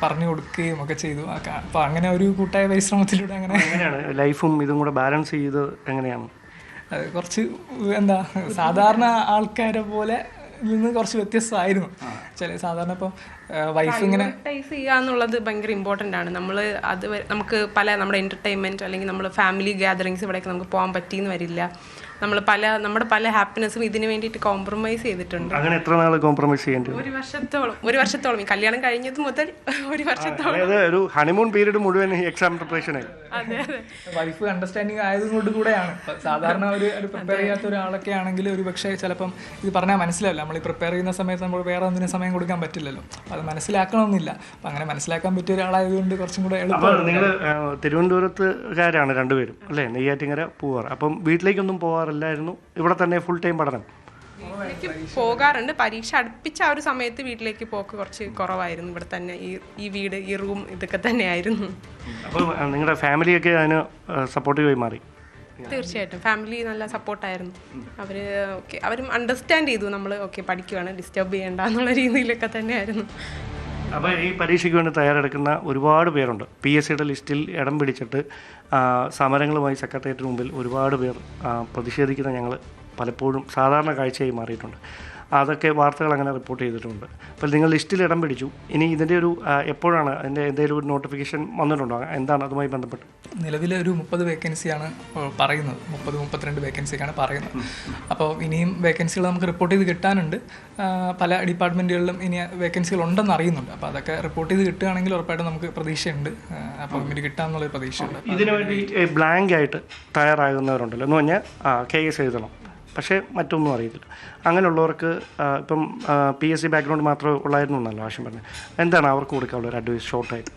പറഞ്ഞു കൊടുക്കുകയും ഒക്കെ ചെയ്തു. അപ്പോൾ അങ്ങനെ ഒരു കൂട്ടായ പരിശ്രമത്തിലൂടെ എങ്ങനെയാണ് ലൈഫും ഇതും കൂടെ ബാലൻസ് ചെയ്ത് എങ്ങനെയാണ്? കുറച്ച് സാധാരണ ആൾക്കാരെ പോലെ നിന്ന് കുറച്ച് വ്യത്യസ്തമായിരുന്നു. സാധാരണ ഇപ്പോൾ വൈഫ് ഇങ്ങനെ പ്രയോറിറ്റൈസ് ചെയ്യുക എന്നുള്ളത് ഭയങ്കര ഇമ്പോർട്ടൻ്റ് ആണ്. അത് നമുക്ക് നമ്മുടെ എൻ്റർടൈൻമെൻറ്റ് അല്ലെങ്കിൽ നമ്മൾ ഫാമിലി ഗ്യാതറിങ്സ് ഇവിടെയൊക്കെ നമുക്ക് പോകാൻ പറ്റിയെന്ന് വരില്ല. നമ്മുടെ പല ഹാപ്പിനെസ്സും ഇതിന് വേണ്ടിയിട്ട് കോംപ്രമൈസ് ചെയ്തിട്ടുണ്ട്. അങ്ങനെ എത്ര നാൾ കോംപ്രമൈസ് ചെയ്യേണ്ടി? ഒരു വർഷത്തോളം ഈ കല്യാണം കഴിഞ്ഞത് മുതൽ ഒരു വർഷത്തോളം. ഒരു ഹണിമൂൺ പീരീഡ് മുഴുവൻ എക്സാം പ്രിപ്പറേഷൻ ആയി. വൈഫ് അണ്ടർസ്റ്റാൻഡിങ് ആയതുകൊണ്ട് കൂടെയാണ്. സാധാരണ ഒരു പ്രിപ്പയർ ചെയ്യാത്ത ഒരാളൊക്കെ ആണെങ്കിൽ ഒരു പക്ഷേ ചിലപ്പം ഇത് പറഞ്ഞാൽ മനസ്സിലാവില്ല. നമ്മൾ ഈ പ്രിപ്പയർ ചെയ്യുന്ന സമയത്ത് നമ്മൾ വേറെ ഒന്നിനും സമയം കൊടുക്കാൻ പറ്റില്ലല്ലോ. അത് മനസ്സിലാക്കണമെന്നില്ല. അപ്പം അങ്ങനെ മനസ്സിലാക്കാൻ പറ്റിയ ഒരാളായതുകൊണ്ട് കുറച്ചും കൂടെ എളുപ്പം. നിങ്ങൾ തിരുവനന്തപുരത്തുകാരാണ് രണ്ടുപേരും അല്ലേ? നെയ്യാറ്റിങ്കര പൂവാർ. അപ്പം വീട്ടിലേക്കൊന്നും പോകാറില്ലായിരുന്നു? ഇവിടെ തന്നെ ഫുൾ ടൈം പഠനം? പോകാറുണ്ട്. പരീക്ഷ അടുപ്പിച്ച ആ ഒരു സമയത്ത് വീട്ടിലേക്ക് പോക്ക് കുറച്ച് കുറവായിരുന്നു. ഇവിടെ തന്നെ ഈ വീട്, ഈ റൂം ഇതൊക്കെ തന്നെയായിരുന്നു. അപ്പോൾ നിങ്ങളുടെ ഫാമിലിയൊക്കെ അതിന് സപ്പോർട്ടീവായി മാറി? തീർച്ചയായിട്ടും ഫാമിലി നല്ല സപ്പോർട്ടായിരുന്നു. അവരും അണ്ടർസ്റ്റാൻഡ് ചെയ്തു നമ്മൾ പഠിക്കുകയാണ്, ഡിസ്റ്റർബ് ചെയ്യേണ്ട എന്നുള്ള രീതിയിലൊക്കെ തന്നെയായിരുന്നു. അപ്പോൾ ഈ പരീക്ഷയ്ക്ക് വേണ്ടി തയ്യാറെടുക്കുന്ന ഒരുപാട് പേരുണ്ട്. PSCയുടെ ലിസ്റ്റിൽ ഇടം പിടിച്ചിട്ട് സമരങ്ങളുമായി സെക്രട്ടേറിയറ്റിന് മുമ്പിൽ ഒരുപാട് പേർ പ്രതിഷേധിക്കുന്ന ഞങ്ങൾ പലപ്പോഴും സാധാരണ കാഴ്ചയായി മാറിയിട്ടുണ്ട്. അതൊക്കെ വാർത്തകൾ അങ്ങനെ റിപ്പോർട്ട് ചെയ്തിട്ടുണ്ട്. അപ്പോൾ നിങ്ങൾ ലിസ്റ്റിൽ ഇടം പിടിച്ചു. ഇനി ഇതിൻ്റെ ഒരു എപ്പോഴാണ് അതിൻ്റെ എന്തെങ്കിലും ഒരു നോട്ടിഫിക്കേഷൻ വന്നിട്ടുണ്ടോ? എന്താണ് അതുമായി ബന്ധപ്പെട്ട്? നിലവിൽ ഒരു 30 വേക്കൻസിയാണ് പറയുന്നത്. 32 വേക്കൻസിക്കാണ് പറയുന്നത്. അപ്പോൾ ഇനിയും വേക്കൻസികൾ നമുക്ക് റിപ്പോർട്ട് ചെയ്ത് കിട്ടാനുണ്ട്. പല ഡിപ്പാർട്ട്മെൻറ്റുകളിലും ഇനി വേക്കൻസികൾ ഉണ്ടെന്ന് അറിയുന്നുണ്ട്. അപ്പോൾ അതൊക്കെ റിപ്പോർട്ട് ചെയ്ത് കിട്ടുകയാണെങ്കിൽ ഉറപ്പായിട്ടും നമുക്ക് പ്രതീക്ഷയുണ്ട്. അപ്പോൾ ഇനി കിട്ടാമെന്നുള്ളൊരു പ്രതീക്ഷയുണ്ട്. ഇതിനു വേണ്ടി ബ്ലാങ്ക് ആയിട്ട് തയ്യാറാകുന്നവരുണ്ടല്ലോ എന്ന് പറഞ്ഞാൽ KS എഴുതണം, പക്ഷേ മറ്റൊന്നും അറിയത്തില്ല. അങ്ങനെയുള്ളവർക്ക് ഇപ്പം PSC ബാക്ക്ഗ്രൗണ്ട് മാത്രമേ ഉള്ളായിരുന്നു എന്നല്ലോ ആവശ്യം പറഞ്ഞത്. എന്താണ് അവർക്ക് കൊടുക്കാനുള്ള ഒരു അഡ്വൈസ് ഷോർട്ടായിട്ട്?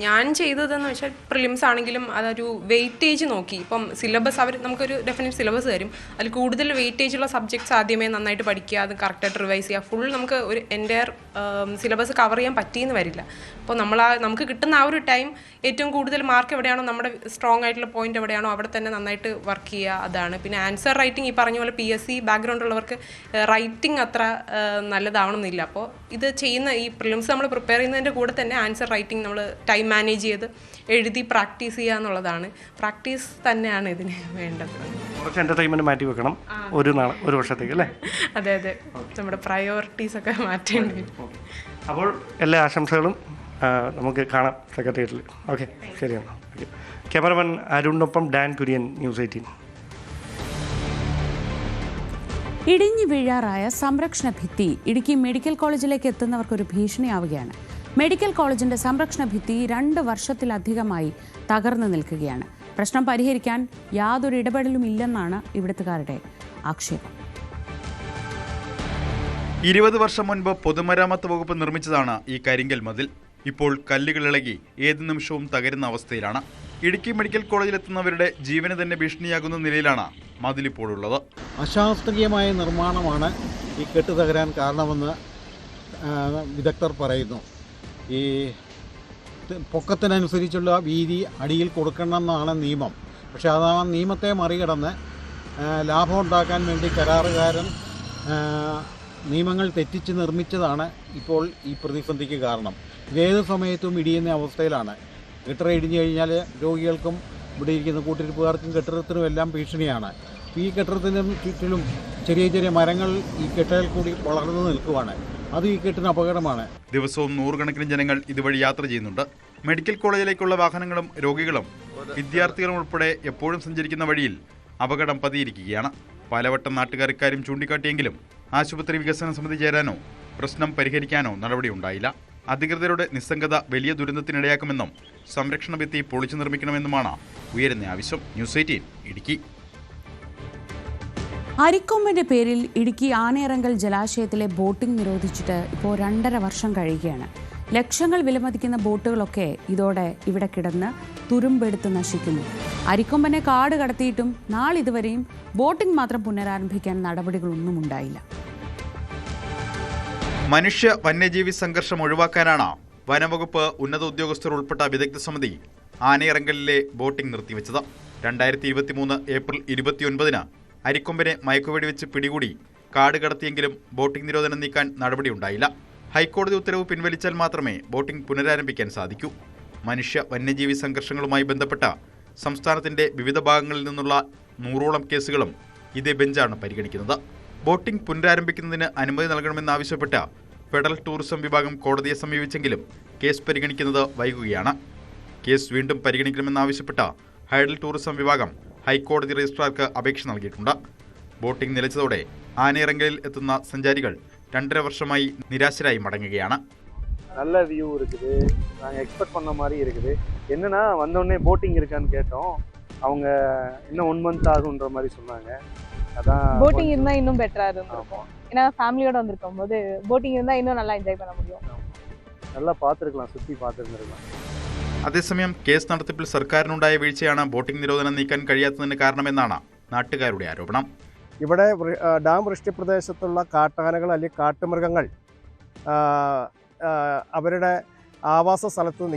ഞാൻ ചെയ്തതെന്ന് വെച്ചാൽ പ്രിലിംസ് ആണെങ്കിലും അതൊരു വെയിറ്റേജ് നോക്കി. ഇപ്പം സിലബസ് നമുക്കൊരു ഡെഫിനറ്റ് സിലബസ് തരും. അതിൽ കൂടുതൽ വെയിറ്റേജുള്ള സബ്ജക്ട്സ് ആദ്യമേ നന്നായിട്ട് പഠിക്കുക, അത് കറക്റ്റായിട്ട് റിവൈസ് ചെയ്യുക. ഫുൾ നമുക്ക് ഒരു എൻ്റയർ സിലബസ് കവർ ചെയ്യാൻ പറ്റിയെന്ന് വരില്ല. അപ്പോൾ നമുക്ക് കിട്ടുന്ന ആ ഒരു ടൈം ഏറ്റവും കൂടുതൽ മാർക്ക് എവിടെയാണോ, നമ്മുടെ സ്ട്രോങ് ആയിട്ടുള്ള പോയിന്റ് എവിടെയാണോ അവിടെ തന്നെ നന്നായിട്ട് വർക്ക് ചെയ്യുക. അതാണ്. പിന്നെ ആൻസർ റൈറ്റിംഗ് ഈ പറഞ്ഞ പോലെ PSC ബാക്ക്ഗ്രൗണ്ട് ഉള്ളവർക്ക് റൈറ്റിംഗ് അത്ര നല്ലതാവണമെന്നില്ല. അപ്പോൾ ഇത് ചെയ്യുന്ന ഈ പ്രിലിംസ് നമ്മൾ പ്രിപ്പയർ ചെയ്യുന്നതിൻ്റെ കൂടെ തന്നെ ആൻസർ റൈറ്റിംഗ് നമ്മൾ ടൈം മാനേജ് ചെയ്ത് എഴുതി പ്രാക്ടീസ് ചെയ്യുക എന്നുള്ളതാണ്. പ്രാക്ടീസ് തന്നെയാണ് ഇതിന് വേണ്ടത്. കുറച്ച് എൻ്റർടൈൻമെൻറ്റ് മാറ്റി വെക്കണം ഒരു വർഷത്തേക്ക് അല്ലേ? അതെ, നമ്മുടെ പ്രയോറിറ്റീസ് ഒക്കെ മാറ്റേണ്ടി വരും. അപ്പോൾ എല്ലാ ആശംസകളും. നമുക്ക് കാണാം സെക്രട്ടേറിയറ്റിൽ. ഓക്കെ, ശരിയാണ്. ഓക്കെ. ക്യാമറമാൻ അരുണിനൊപ്പം ഡാൻ കുര്യൻ, News 18. ഇടിഞ്ഞു വീഴാറായ സംരക്ഷണ ഭിത്തി ഇടുക്കി മെഡിക്കൽ കോളേജിലേക്ക് എത്തുന്നവർക്കൊരു ഭീഷണിയാവുകയാണ്. മെഡിക്കൽ കോളേജിന്റെ സംരക്ഷണ ഭിത്തി 2 വർഷത്തിലധികമായി തകർന്നു നിൽക്കുകയാണ്. പ്രശ്നം പരിഹരിക്കാൻ യാതൊരു ഇടപെടലും ഇല്ലെന്നാണ് ഇവിടുത്തുകാരുടെ ആക്ഷേപം. 20 വർഷം മുൻപ് പൊതുമരാമത്ത് വകുപ്പ് നിർമ്മിച്ചതാണ് ഈ കരിങ്കൽ മതിൽ. ഇപ്പോൾ കല്ലുകൾ ഇളകി ഏത് നിമിഷവും തകരുന്ന അവസ്ഥയിലാണ്. ഇടുക്കി മെഡിക്കൽ കോളേജിലെത്തുന്നവരുടെ ജീവന് തന്നെ ഭീഷണിയാകുന്ന നിലയിലാണ് മതിലിപ്പോഴുള്ളത്. അശാസ്ത്രീയമായ നിർമ്മാണമാണ് ഈ കെട്ട് തകരാൻ കാരണമെന്ന് വിദഗ്ധർ പറയുന്നു. ഈ പൊക്കത്തിനനുസരിച്ചുള്ള വീതി അടിയിൽ കൊടുക്കണമെന്നാണ് നിയമം. പക്ഷേ അത് ആ നിയമത്തെ മറികടന്ന് ലാഭം ഉണ്ടാക്കാൻ വേണ്ടി കരാറുകാരൻ നിയമങ്ങൾ തെറ്റിച്ച് നിർമ്മിച്ചതാണ് ഇപ്പോൾ ഈ പ്രതിസന്ധിക്ക് കാരണം. ഇതേത് സമയത്തും ഇടിയുന്ന അവസ്ഥയിലാണ്. കെട്ടിടം ഇടിഞ്ഞു കഴിഞ്ഞാൽ രോഗികൾക്കും ഇവിടെ ഇരിക്കുന്ന കൂട്ടിരിപ്പുകാർക്കും കെട്ടിടത്തിനും എല്ലാം ഭീഷണിയാണ്. ഈ കെട്ടിടത്തിനും ചുറ്റിലും ചെറിയ ചെറിയ മരങ്ങൾ ഈ കെട്ടയിൽ കൂടി വളർന്നു നിൽക്കുവാണ്. അത് ഈ കെട്ടിന് അപകടമാണ്. ദിവസവും 100 കണക്കിന് ജനങ്ങൾ ഇതുവഴി യാത്ര ചെയ്യുന്നുണ്ട്. മെഡിക്കൽ കോളേജിലേക്കുള്ള വാഹനങ്ങളും രോഗികളും വിദ്യാർത്ഥികളും ഉൾപ്പെടെ എപ്പോഴും സഞ്ചരിക്കുന്ന വഴിയിൽ അപകടം പതിയിരിക്കുകയാണ്. പലവട്ടം നാട്ടുകാർ ഇക്കാര്യം ചൂണ്ടിക്കാട്ടിയെങ്കിലും ആശുപത്രി വികസന സമിതി ചേരാനോ പ്രശ്നം പരിഹരിക്കാനോ നടപടിയുണ്ടായില്ല. അധികൃതരുടെ നിസ്സംഗത വലിയ ദുരന്തത്തിനിടയാക്കുമെന്നും സംരക്ഷണ ഭിത്തി പൊളിച്ചു നിർമ്മിക്കണമെന്നുമാണ് ഉയരുന്ന ആവശ്യം. News 18 ഇടുക്കി. അരിക്കൊമ്പിന്റെ പേരിൽ ഇടുക്കി ആനയിറങ്കൽ ജലാശയത്തിലെ ബോട്ടിംഗ് നിരോധിച്ചിട്ട് ഇപ്പോൾ 2.5 വർഷം കഴിയുകയാണ്. ലക്ഷങ്ങൾ വിലമതിക്കുന്ന ബോട്ടുകളൊക്കെ ഇതോടെ ഇവിടെ കിടന്ന് തുരുമ്പെടുത്ത് നശിക്കുന്നു. അരിക്കൊമ്പനെ കാട് കടത്തിയിട്ടും നാളിതുവരെയും ബോട്ടിംഗ് മാത്രം പുനരാരംഭിക്കാൻ നടപടികളൊന്നും ഉണ്ടായില്ല. മനുഷ്യ വന്യജീവി സംഘർഷം ഒഴിവാക്കാനാണ് വനംവകുപ്പ് ഉന്നത ഉദ്യോഗസ്ഥർ ഉൾപ്പെട്ട വിദഗ്ധ സമിതി ആനയിറങ്കലിലെ ബോട്ടിംഗ് നിർത്തിവെച്ചത്. 2023 ഏപ്രിൽ 29-ന് അരിക്കൊമ്പനെ മയക്കുവെടി വെച്ച് പിടികൂടി കാട് കടത്തിയെങ്കിലും ബോട്ടിംഗ് നിരോധനം നീക്കാൻ നടപടിയുണ്ടായില്ല. ഹൈക്കോടതി ഉത്തരവ് പിൻവലിച്ചാൽ മാത്രമേ ബോട്ടിംഗ് പുനരാരംഭിക്കാൻ സാധിക്കൂ. മനുഷ്യ വന്യജീവി സംഘർഷങ്ങളുമായി ബന്ധപ്പെട്ട സംസ്ഥാനത്തിന്റെ വിവിധ ഭാഗങ്ങളിൽ നിന്നുള്ള 100ഓളം കേസുകളും ഇതേ ബെഞ്ചാണ് പരിഗണിക്കുന്നത്. ബോട്ടിംഗ് പുനരാരംഭിക്കുന്നതിന് അനുമതി നൽകണമെന്നാവശ്യപ്പെട്ട ഫെഡറൽ ടൂറിസം വിഭാഗം കോടതിയെ സമീപിച്ചെങ്കിലും കേസ് പരിഗണിക്കുന്നത് വൈകുകയാണ്. കേസ് വീണ്ടും പരിഗണിക്കണമെന്നാവശ്യപ്പെട്ട ഹൈഡൽ ടൂറിസം വിഭാഗം ഹൈക്കോടതി രജിസ്ട്രാർക്ക് അപേക്ഷ നൽകിയിട്ടുണ്ട്. ബോട്ടിംഗ് നിലച്ചതോടെ ആനയിറങ്കലിൽ എത്തുന്ന സഞ്ചാരികൾ 2.5 വർഷമായി നിരാശരായി മടങ്ങുകയാണ്. நல்ல வியூ இருக்குது, நாங்கள் எக்ஸ்பெக்ட் பண்ண மாதிரி இருக்குது. என்னன்னா வந்தோடனே போட்டிங் இருக்கான்னு கேட்டோம், அவங்க இன்னும் 1 month ஆகுன்ற மாதிரி சொன்னாங்க. அதான் போட்டிங் இருந்தால் இன்னும் பெட்டராக இருந்திருக்கும். ஏன்னா ஃபேமிலியோடு வந்திருக்கும் போது போட்டிங் இருந்தால் இன்னும் நல்லா என்ஜாய் பண்ண முடியும். நல்லா பார்த்துருக்கலாம், சுற்றி பார்த்துருந்துருக்கலாம். അതേസമയം കേസ് നടത്തിപ്പിൽ സർക്കാരിനുണ്ടായ വീഴ്ചയാണ് ബോട്ടിംഗ് നിരോധനം നീക്കാൻ കഴിയാത്തതിന് കാരണമെന്നാണ് നാട്ടുകാരുടെ ആരോപണം. ഇവിടെ ഡാം വൃഷ്ടിപ്രദേശത്തുള്ള കാട്ടാനകൾ അല്ലെങ്കിൽ കാട്ടുമൃഗങ്ങൾ അവരുടെ ആവാസ സ്ഥലത്ത്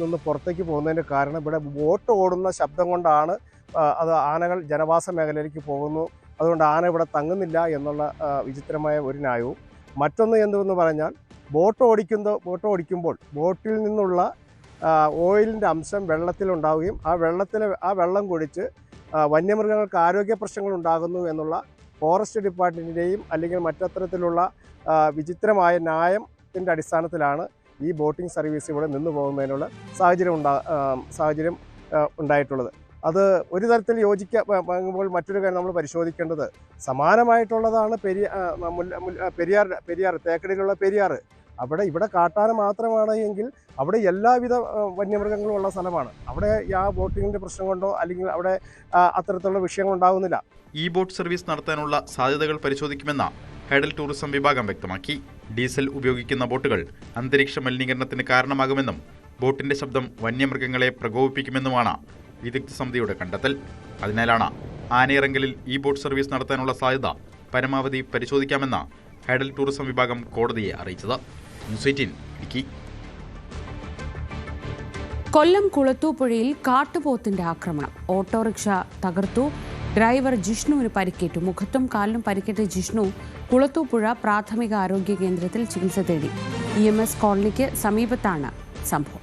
നിന്ന് പുറത്തേക്ക് പോകുന്നതിൻ്റെ കാരണം ഇവിടെ ബോട്ട് ഓടുന്ന ശബ്ദം കൊണ്ടാണ് അത് ആനകൾ ജനവാസ മേഖലയിലേക്ക് പോകുന്നു. അതുകൊണ്ട് ആന ഇവിടെ തങ്ങുന്നില്ല എന്നുള്ള വിചിത്രമായ ഒരു ന്യായവും. മറ്റൊന്ന് എന്തെന്ന് പറഞ്ഞാൽ ബോട്ട് ഓടിക്കുമ്പോൾ ബോട്ടിൽ നിന്നുള്ള ഓയിലിൻ്റെ അംശം വെള്ളത്തിലുണ്ടാവുകയും ആ വെള്ളം കുടിച്ച് വന്യമൃഗങ്ങൾക്ക് ആരോഗ്യ പ്രശ്നങ്ങൾ ഉണ്ടാകുന്നു എന്നുള്ള ഫോറസ്റ്റ് ഡിപ്പാർട്ട്മെൻറ്റിൻ്റെയും അല്ലെങ്കിൽ മറ്റത്തരത്തിലുള്ള വിചിത്രമായ ന്യായത്തിൻ്റെ അടിസ്ഥാനത്തിലാണ് ഈ ബോട്ടിംഗ് സർവീസ് ഇവിടെ നിന്ന് പോകുന്നതിനുള്ള സാഹചര്യം ഉണ്ടായിട്ടുള്ളത്. അത് ഒരു തരത്തിൽ യോജിക്കുമ്പോൾ മറ്റൊരു കാര്യം നമ്മൾ പരിശോധിക്കേണ്ടത് സമാനമായിട്ടുള്ളതാണ് പെരിയാർ തേക്കടിയിലുള്ള പെരിയാർ. ഇവിടെ കാട്ടാന മാത്രമാണ് എങ്കിൽ അവിടെ എല്ലാവിധ വന്യമൃഗങ്ങളും ഉള്ള സ്ഥലമാണ്. അവിടെ ആ ബോട്ടിങ്ങിൻ്റെ പ്രശ്നം കൊണ്ടോ അല്ലെങ്കിൽ അവിടെ അത്തരത്തിലുള്ള വിഷയങ്ങൾ ഉണ്ടാകുന്നില്ല. ഈ ബോട്ട് സർവീസ് നടത്താനുള്ള സാധ്യതകൾ പരിശോധിക്കുമെന്ന് ഹൈഡൽ ടൂറിസം വിഭാഗം വ്യക്തമാക്കി. ഡീസൽ ഉപയോഗിക്കുന്ന ബോട്ടുകൾ അന്തരീക്ഷ മലിനീകരണത്തിന് കാരണമാകുമെന്നും ബോട്ടിന്റെ ശബ്ദം വന്യമൃഗങ്ങളെ പ്രകോപിപ്പിക്കുമെന്നുമാണ് വിദഗ്ധ സമിതിയുടെ കണ്ടെത്തൽ. അതിനാലാണ് ആനയിറങ്കലിൽ ഈ ബോട്ട് സർവീസ് നടത്താനുള്ള സാധ്യത പരമാവധി പരിശോധിക്കാമെന്ന് ഹൈഡൽ ടൂറിസം വിഭാഗം കോടതിയെ അറിയിച്ചത്. ന്യൂസ് 18 ഇടുക്കി. കൊല്ലം കുളത്തൂപ്പുഴയിൽ കാട്ടുപോത്തിന്റെ ആക്രമണം. ഓട്ടോറിക്ഷ തകർത്തു. ഡ്രൈവർ ജിഷ്ണുവിന് പരിക്കേറ്റു. മുഖത്തും കാലിലും പരിക്കേറ്റ ജിഷ്ണു കുളത്തൂപ്പുഴ പ്രാഥമിക ആരോഗ്യ കേന്ദ്രത്തിൽ ചികിത്സ തേടി. EMS കോളനിക്ക് സമീപത്താണ് സംഭവം.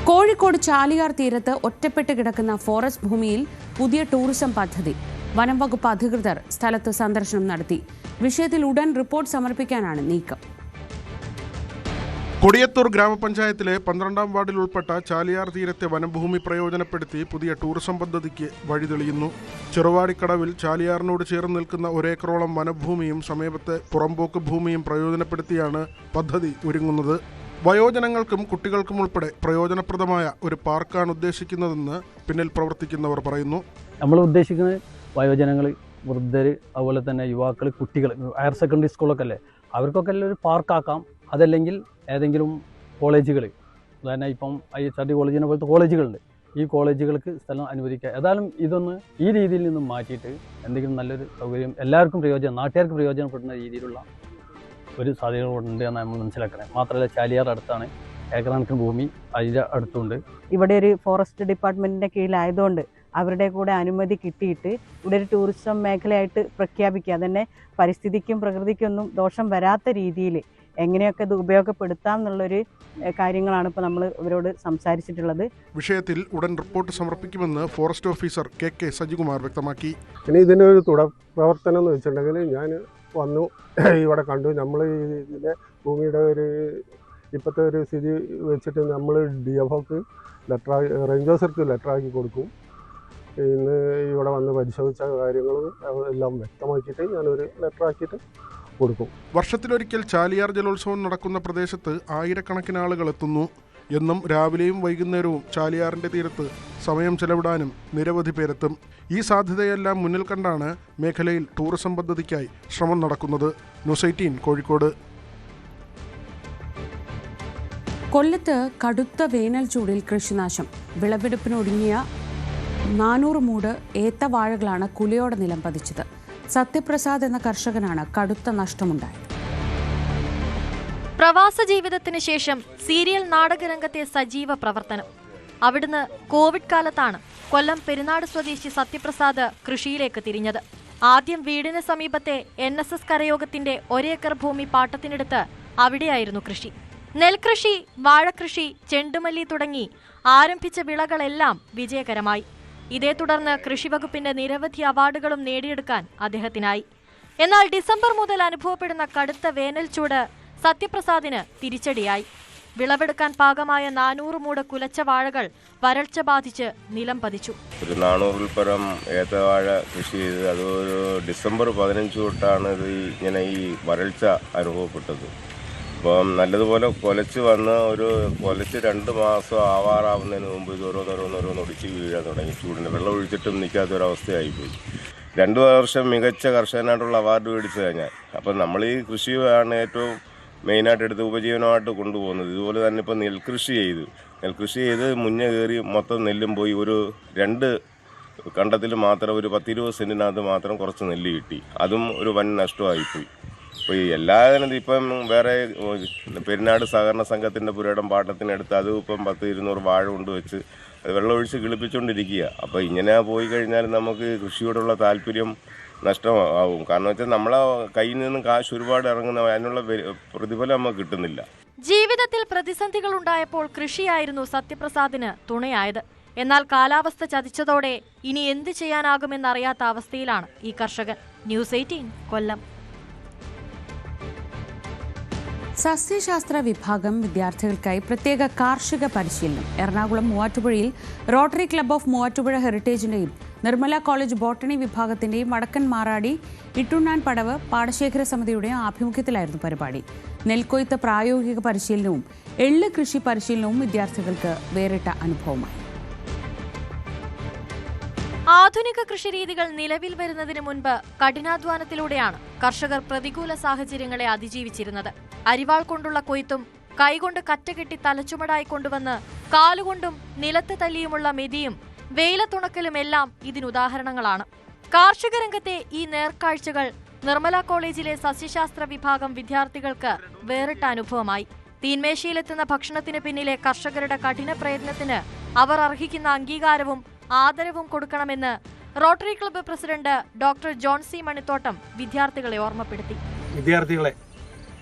കോഴിക്കോട് ചാലിയാർ തീരത്ത് ഒറ്റപ്പെട്ട് കിടക്കുന്ന ഫോറസ്റ്റ് ഭൂമിയിൽ പുതിയ ടൂറിസം പദ്ധതി. വനം വകുപ്പ് അധികൃതർ സ്ഥലത്ത് സന്ദർശനം നടത്തി. വിഷയത്തിൽ ഉടൻ റിപ്പോർട്ട് സമർപ്പിക്കാനാണ് നീക്കം. കൊടിയത്തൂർ ഗ്രാമപഞ്ചായത്തിലെ 12ാം വാർഡിൽ ഉൾപ്പെട്ട ചാലിയാർ തീരത്തെ വനഭൂമി പ്രയോജനപ്പെടുത്തി പുതിയ ടൂറിസം പദ്ധതിക്ക് വഴിതെളിയുന്നു. ചെറുവാടിക്കടവിൽ ചാലിയാറിനോട് ചേർന്ന് നിൽക്കുന്ന 1 ഏക്കറോളം വനഭൂമിയും സമീപത്തെ പുറമ്പോക്ക് ഭൂമിയും പ്രയോജനപ്പെടുത്തിയാണ് പദ്ധതി ഒരുങ്ങുന്നത്. വയോജനങ്ങൾക്കും കുട്ടികൾക്കും ഉൾപ്പെടെ പ്രയോജനപ്രദമായ ഒരു പാർക്കാണ് ഉദ്ദേശിക്കുന്നതെന്ന് പിന്നിൽ പ്രവർത്തിക്കുന്നവർ പറയുന്നു. നമ്മൾ ഉദ്ദേശിക്കുന്നത് വയോജനങ്ങൾ, വൃദ്ധർ, അതുപോലെ തന്നെ യുവാക്കൾ, കുട്ടികൾ, ഹയർ സെക്കൻഡറി സ്കൂളൊക്കെ അല്ലേ, അവർക്കൊക്കെ എല്ലാം ഒരു പാർക്കാക്കാം. അതല്ലെങ്കിൽ ഏതെങ്കിലും കോളേജുകൾ, അതായത് ഇപ്പം IHRD കോളേജിനെ പോലത്തെ കോളേജുകളുണ്ട്, ഈ കോളേജുകൾക്ക് സ്ഥലം അനുവദിക്കുക. ഏതായാലും ഇതൊന്ന് ഈ രീതിയിൽ നിന്നും മാറ്റിയിട്ട് എന്തെങ്കിലും നല്ലൊരു സൗകര്യം എല്ലാവർക്കും നാട്ടുകാർക്ക് പ്രയോജനപ്പെടുന്ന രീതിയിലുള്ള ഒരു സാധ്യതകളുണ്ട് എന്ന് നമ്മൾ മനസ്സിലാക്കണം. മാത്രമല്ല ചാലിയാർ അടുത്താണ്, ഏക്കറക്കണക്കിന് ഭൂമി അതിൻ്റെ അടുത്തുണ്ട്. ഇവിടെ ഒരു ഫോറസ്റ്റ് ഡിപ്പാർട്ട്മെൻറ്റിൻ്റെ കീഴിലായതുകൊണ്ട് അവരുടെ കൂടെ അനുമതി കിട്ടിയിട്ട് ഇവിടെ ഒരു ടൂറിസം മേഖലയായിട്ട് പ്രഖ്യാപിക്കുക. അതന്നെ പരിസ്ഥിതിക്കും പ്രകൃതിക്കൊന്നും ദോഷം വരാത്ത രീതിയിൽ എങ്ങനെയൊക്കെ ഇത് ഉപയോഗപ്പെടുത്താം എന്നുള്ളൊരു കാര്യങ്ങളാണ് ഇപ്പോൾ നമ്മൾ ഇവരോട് സംസാരിച്ചിട്ടുള്ളത്. വിഷയത്തിൽ ഉടൻ റിപ്പോർട്ട് സമർപ്പിക്കുമെന്ന് ഫോറസ്റ്റ് ഓഫീസർ KK സജികുമാർ വ്യക്തമാക്കി. ഇനി ഇതിൻ്റെ ഒരു തുടർ പ്രവർത്തനം എന്ന് വെച്ചിട്ടുണ്ടെങ്കിൽ ഞാൻ വന്നു ഇവിടെ കണ്ടു. നമ്മൾ ഇതിൻ്റെ ഭൂമിയുടെ ഒരു ഇപ്പോഴത്തെ ഒരു സ്ഥിതി വെച്ചിട്ട് നമ്മൾ DFOക്ക് റേഞ്ച് ഓഫീസർക്ക് ലെറ്ററാക്കി കൊടുക്കും. ഇന്ന് ഇവിടെ വന്ന് പരിശോധിച്ച കാര്യങ്ങളും എല്ലാം വ്യക്തമാക്കിയിട്ട് ഞാനൊരു ലെറ്ററാക്കിയിട്ട് കൊടുക്കും. വർഷത്തിലൊരിക്കൽ ചാലിയാർ ജലോത്സവം നടക്കുന്ന പ്രദേശത്ത് ആയിരക്കണക്കിന് ആളുകൾ എത്തുന്നു. എന്നും രാവിലെയും വൈകുന്നേരവും ചാലിയാറിൻ്റെ തീരത്ത് സമയം ചെലവിടാനും നിരവധി പേരെത്തും. ഈ സാധ്യതയെല്ലാം മുന്നിൽ കണ്ടാണ് മേഖലയിൽ ടൂറിസം പദ്ധതിക്കായി ശ്രമം നടക്കുന്നത്. ന്യൂസ് 18 കോഴിക്കോട്. കൊല്ലത്ത് കടുത്ത വേനൽ ചൂടിൽ കൃഷിനാശം. വിളവെടുപ്പിനൊടുങ്ങിയ 400 മൂട് ഏത്തവാഴകളാണ് കുലയോടെ നിലം പതിച്ചത്. സത്യപ്രസാദ് എന്ന കർഷകനാണ് കടുത്ത നഷ്ടമുണ്ടായത്. പ്രവാസ ജീവിതത്തിന് ശേഷം സീരിയൽ നാടകരംഗത്തെ സജീവ പ്രവർത്തനം. അവിടുന്ന് കോവിഡ് കാലത്താണ് കൊല്ലം പെരുന്നാട് സ്വദേശി സത്യപ്രസാദ് കൃഷിയിലേക്ക് തിരിഞ്ഞത്. ആദ്യം വീടിന് സമീപത്തെ NSS കരയോഗത്തിന്റെ 1 ഏക്കർ ഭൂമി പാട്ടത്തിനെടുത്ത് അവിടെയായിരുന്നു കൃഷി. നെൽകൃഷി, വാഴകൃഷി, ചെണ്ടുമല്ലി തുടങ്ങി ആരംഭിച്ച വിളകളെല്ലാം വിജയകരമായി. ഇതേ തുടർന്ന് കൃഷിവകുപ്പിന്റെ നിരവധി അവാർഡുകളും നേടിയെടുക്കാൻ അദ്ദേഹത്തിനായി. എന്നാൽ ഡിസംബർ മുതൽ അനുഭവപ്പെടുന്ന കടുത്ത വേനൽ ചൂട് സത്യപ്രസാദിന് തിരിച്ചടിയായി. വിളവെടുക്കാൻ പാകമായ 400 മൂട് കുലച്ച വാഴകൾ വരൾച്ച ബാധിച്ച് നിലം പതിച്ചു. ഒരു 400-ൽ പരം ഏത്തവാഴ കൃഷി ചെയ്ത് അത് ഒരു ഡിസംബർ 15 തൊട്ടാണ് ഇത് ഇങ്ങനെ ഈ വരൾച്ച അനുഭവപ്പെട്ടത്. അപ്പം നല്ലതുപോലെ കൊലച്ച് വന്ന് കൊലച്ച് 2 മാസം ആവാറാവുന്നതിന് മുമ്പ് ഇത് ഓരോന്നോരോന്ന് ഒടിച്ച് വീഴാൻ തുടങ്ങി. ചൂടിന് വെള്ളം ഒഴിച്ചിട്ടും നിൽക്കാത്തൊരവസ്ഥയായിപ്പോയി. 2 വർഷം മികച്ച കർഷകനായിട്ടുള്ള അവാർഡ് മേടിച്ചതാണ് ഞാൻ. അപ്പം നമ്മൾ ഈ കൃഷിയാണ് ഏറ്റവും മെയിനായിട്ട് എടുത്ത് ഉപജീവനമായിട്ട് കൊണ്ടുപോകുന്നത്. ഇതുപോലെ തന്നെ ഇപ്പോൾ നെൽകൃഷി ചെയ്ത് മുന്നേ കയറി മൊത്തം നെല്ലും പോയി. ഒരു 2 കണ്ടത്തിൽ മാത്രം ഒരു 10-20 സെൻറ്റിനകത്ത് മാത്രം കുറച്ച് നെല്ല് കിട്ടി. അതും ഒരു വൻ നഷ്ടമായിപ്പോയി. അപ്പോൾ ഈ എല്ലാത്തിനും ഇപ്പം വേറെ പെരുന്നാട് സഹകരണ സംഘത്തിൻ്റെ പുരയിടം പാട്ടത്തിനെടുത്ത് അത് ഇപ്പം 100-200 വാഴ കൊണ്ടുവച്ച് അത് വെള്ളമൊഴിച്ച് കിളിപ്പിച്ചുകൊണ്ടിരിക്കുക. അപ്പോൾ ഇങ്ങനെ പോയി കഴിഞ്ഞാൽ നമുക്ക് കൃഷിയോടുള്ള താല്പര്യം നഷ്ടമാവും. കാരണം വെച്ചാൽ നമ്മളെ കയ്യിൽ നിന്നും കാശ് ഒരുപാട് ഇറങ്ങുന്ന അതിനുള്ള പ്രതിഫലം നമുക്ക് കിട്ടുന്നില്ല. ജീവിതത്തിൽ പ്രതിസന്ധികൾ ഉണ്ടായപ്പോൾ കൃഷിയായിരുന്നു സത്യപ്രസാദിന് തുണയായത്. എന്നാൽ കാലാവസ്ഥ ചതിച്ചതോടെ ഇനി എന്ത് ചെയ്യാനാകുമെന്നറിയാത്ത അവസ്ഥയിലാണ് ഈ കർഷകൻ. ന്യൂസ് 18 കൊല്ലം. സസ്യശാസ്ത്ര വിഭാഗം വിദ്യാർത്ഥികൾക്കായി പ്രത്യേക കാർഷിക പരിശീലനം. എറണാകുളം മൂവാറ്റുപുഴയിൽ റോട്ടറി ക്ലബ്ബ് ഓഫ് മൂവാറ്റുപുഴ ഹെറിറ്റേജിന്റെയും നിർമ്മല കോളേജ് ബോട്ടണി വിഭാഗത്തിന്റെയും വടക്കൻ മാറാടി ഇട്ടുണ്ണാൻ പടവ് പാടശേഖര സമിതിയുടെയും ആഭിമുഖ്യത്തിലായിരുന്നു പരിപാടി. നെൽക്കൊയ്ത്ത് പ്രായോഗിക പരിശീലനവും എള്ള് കൃഷി പരിശീലനവും വിദ്യാർത്ഥികൾക്ക് വേറിട്ട അനുഭവമായി. ആധുനിക കൃഷിരീതികൾ നിലവിൽ വരുന്നതിന് മുൻപ് കഠിനാധ്വാനത്തിലൂടെയാണ് കർഷകർ പ്രതികൂല സാഹചര്യങ്ങളെ അതിജീവിച്ചിരുന്നത്. അരിവാൾ കൊണ്ടുള്ള കൊയ്ത്തും കൈകൊണ്ട് കറ്റകെട്ടി തലച്ചുമടായി കൊണ്ടുവന്ന് കാലുകൊണ്ടും നിലത്ത് തല്ലിയുമുള്ള മെതിയും വെയിലത്തുണക്കലുമെല്ലാം ഇതിനുദാഹരണങ്ങളാണ്. കാർഷിക രംഗത്തെ ഈ നേർക്കാഴ്ചകൾ നിർമ്മല കോളേജിലെ സസ്യശാസ്ത്ര വിഭാഗം വിദ്യാർത്ഥികൾക്ക് വേറിട്ട അനുഭവമായി. തീന്മേശയിലെത്തുന്ന ഭക്ഷണത്തിന് പിന്നിലെ കർഷകരുടെ കഠിന പ്രയത്നത്തിന് അവർ അർഹിക്കുന്ന അംഗീകാരവും ആദരവും കൊടുക്കണമെന്ന് rotary club president doctor John C Manithottam വിദ്യാർത്ഥികളെ ഓർമ്മപ്പെടുത്തി. വിദ്യാർത്ഥികളെ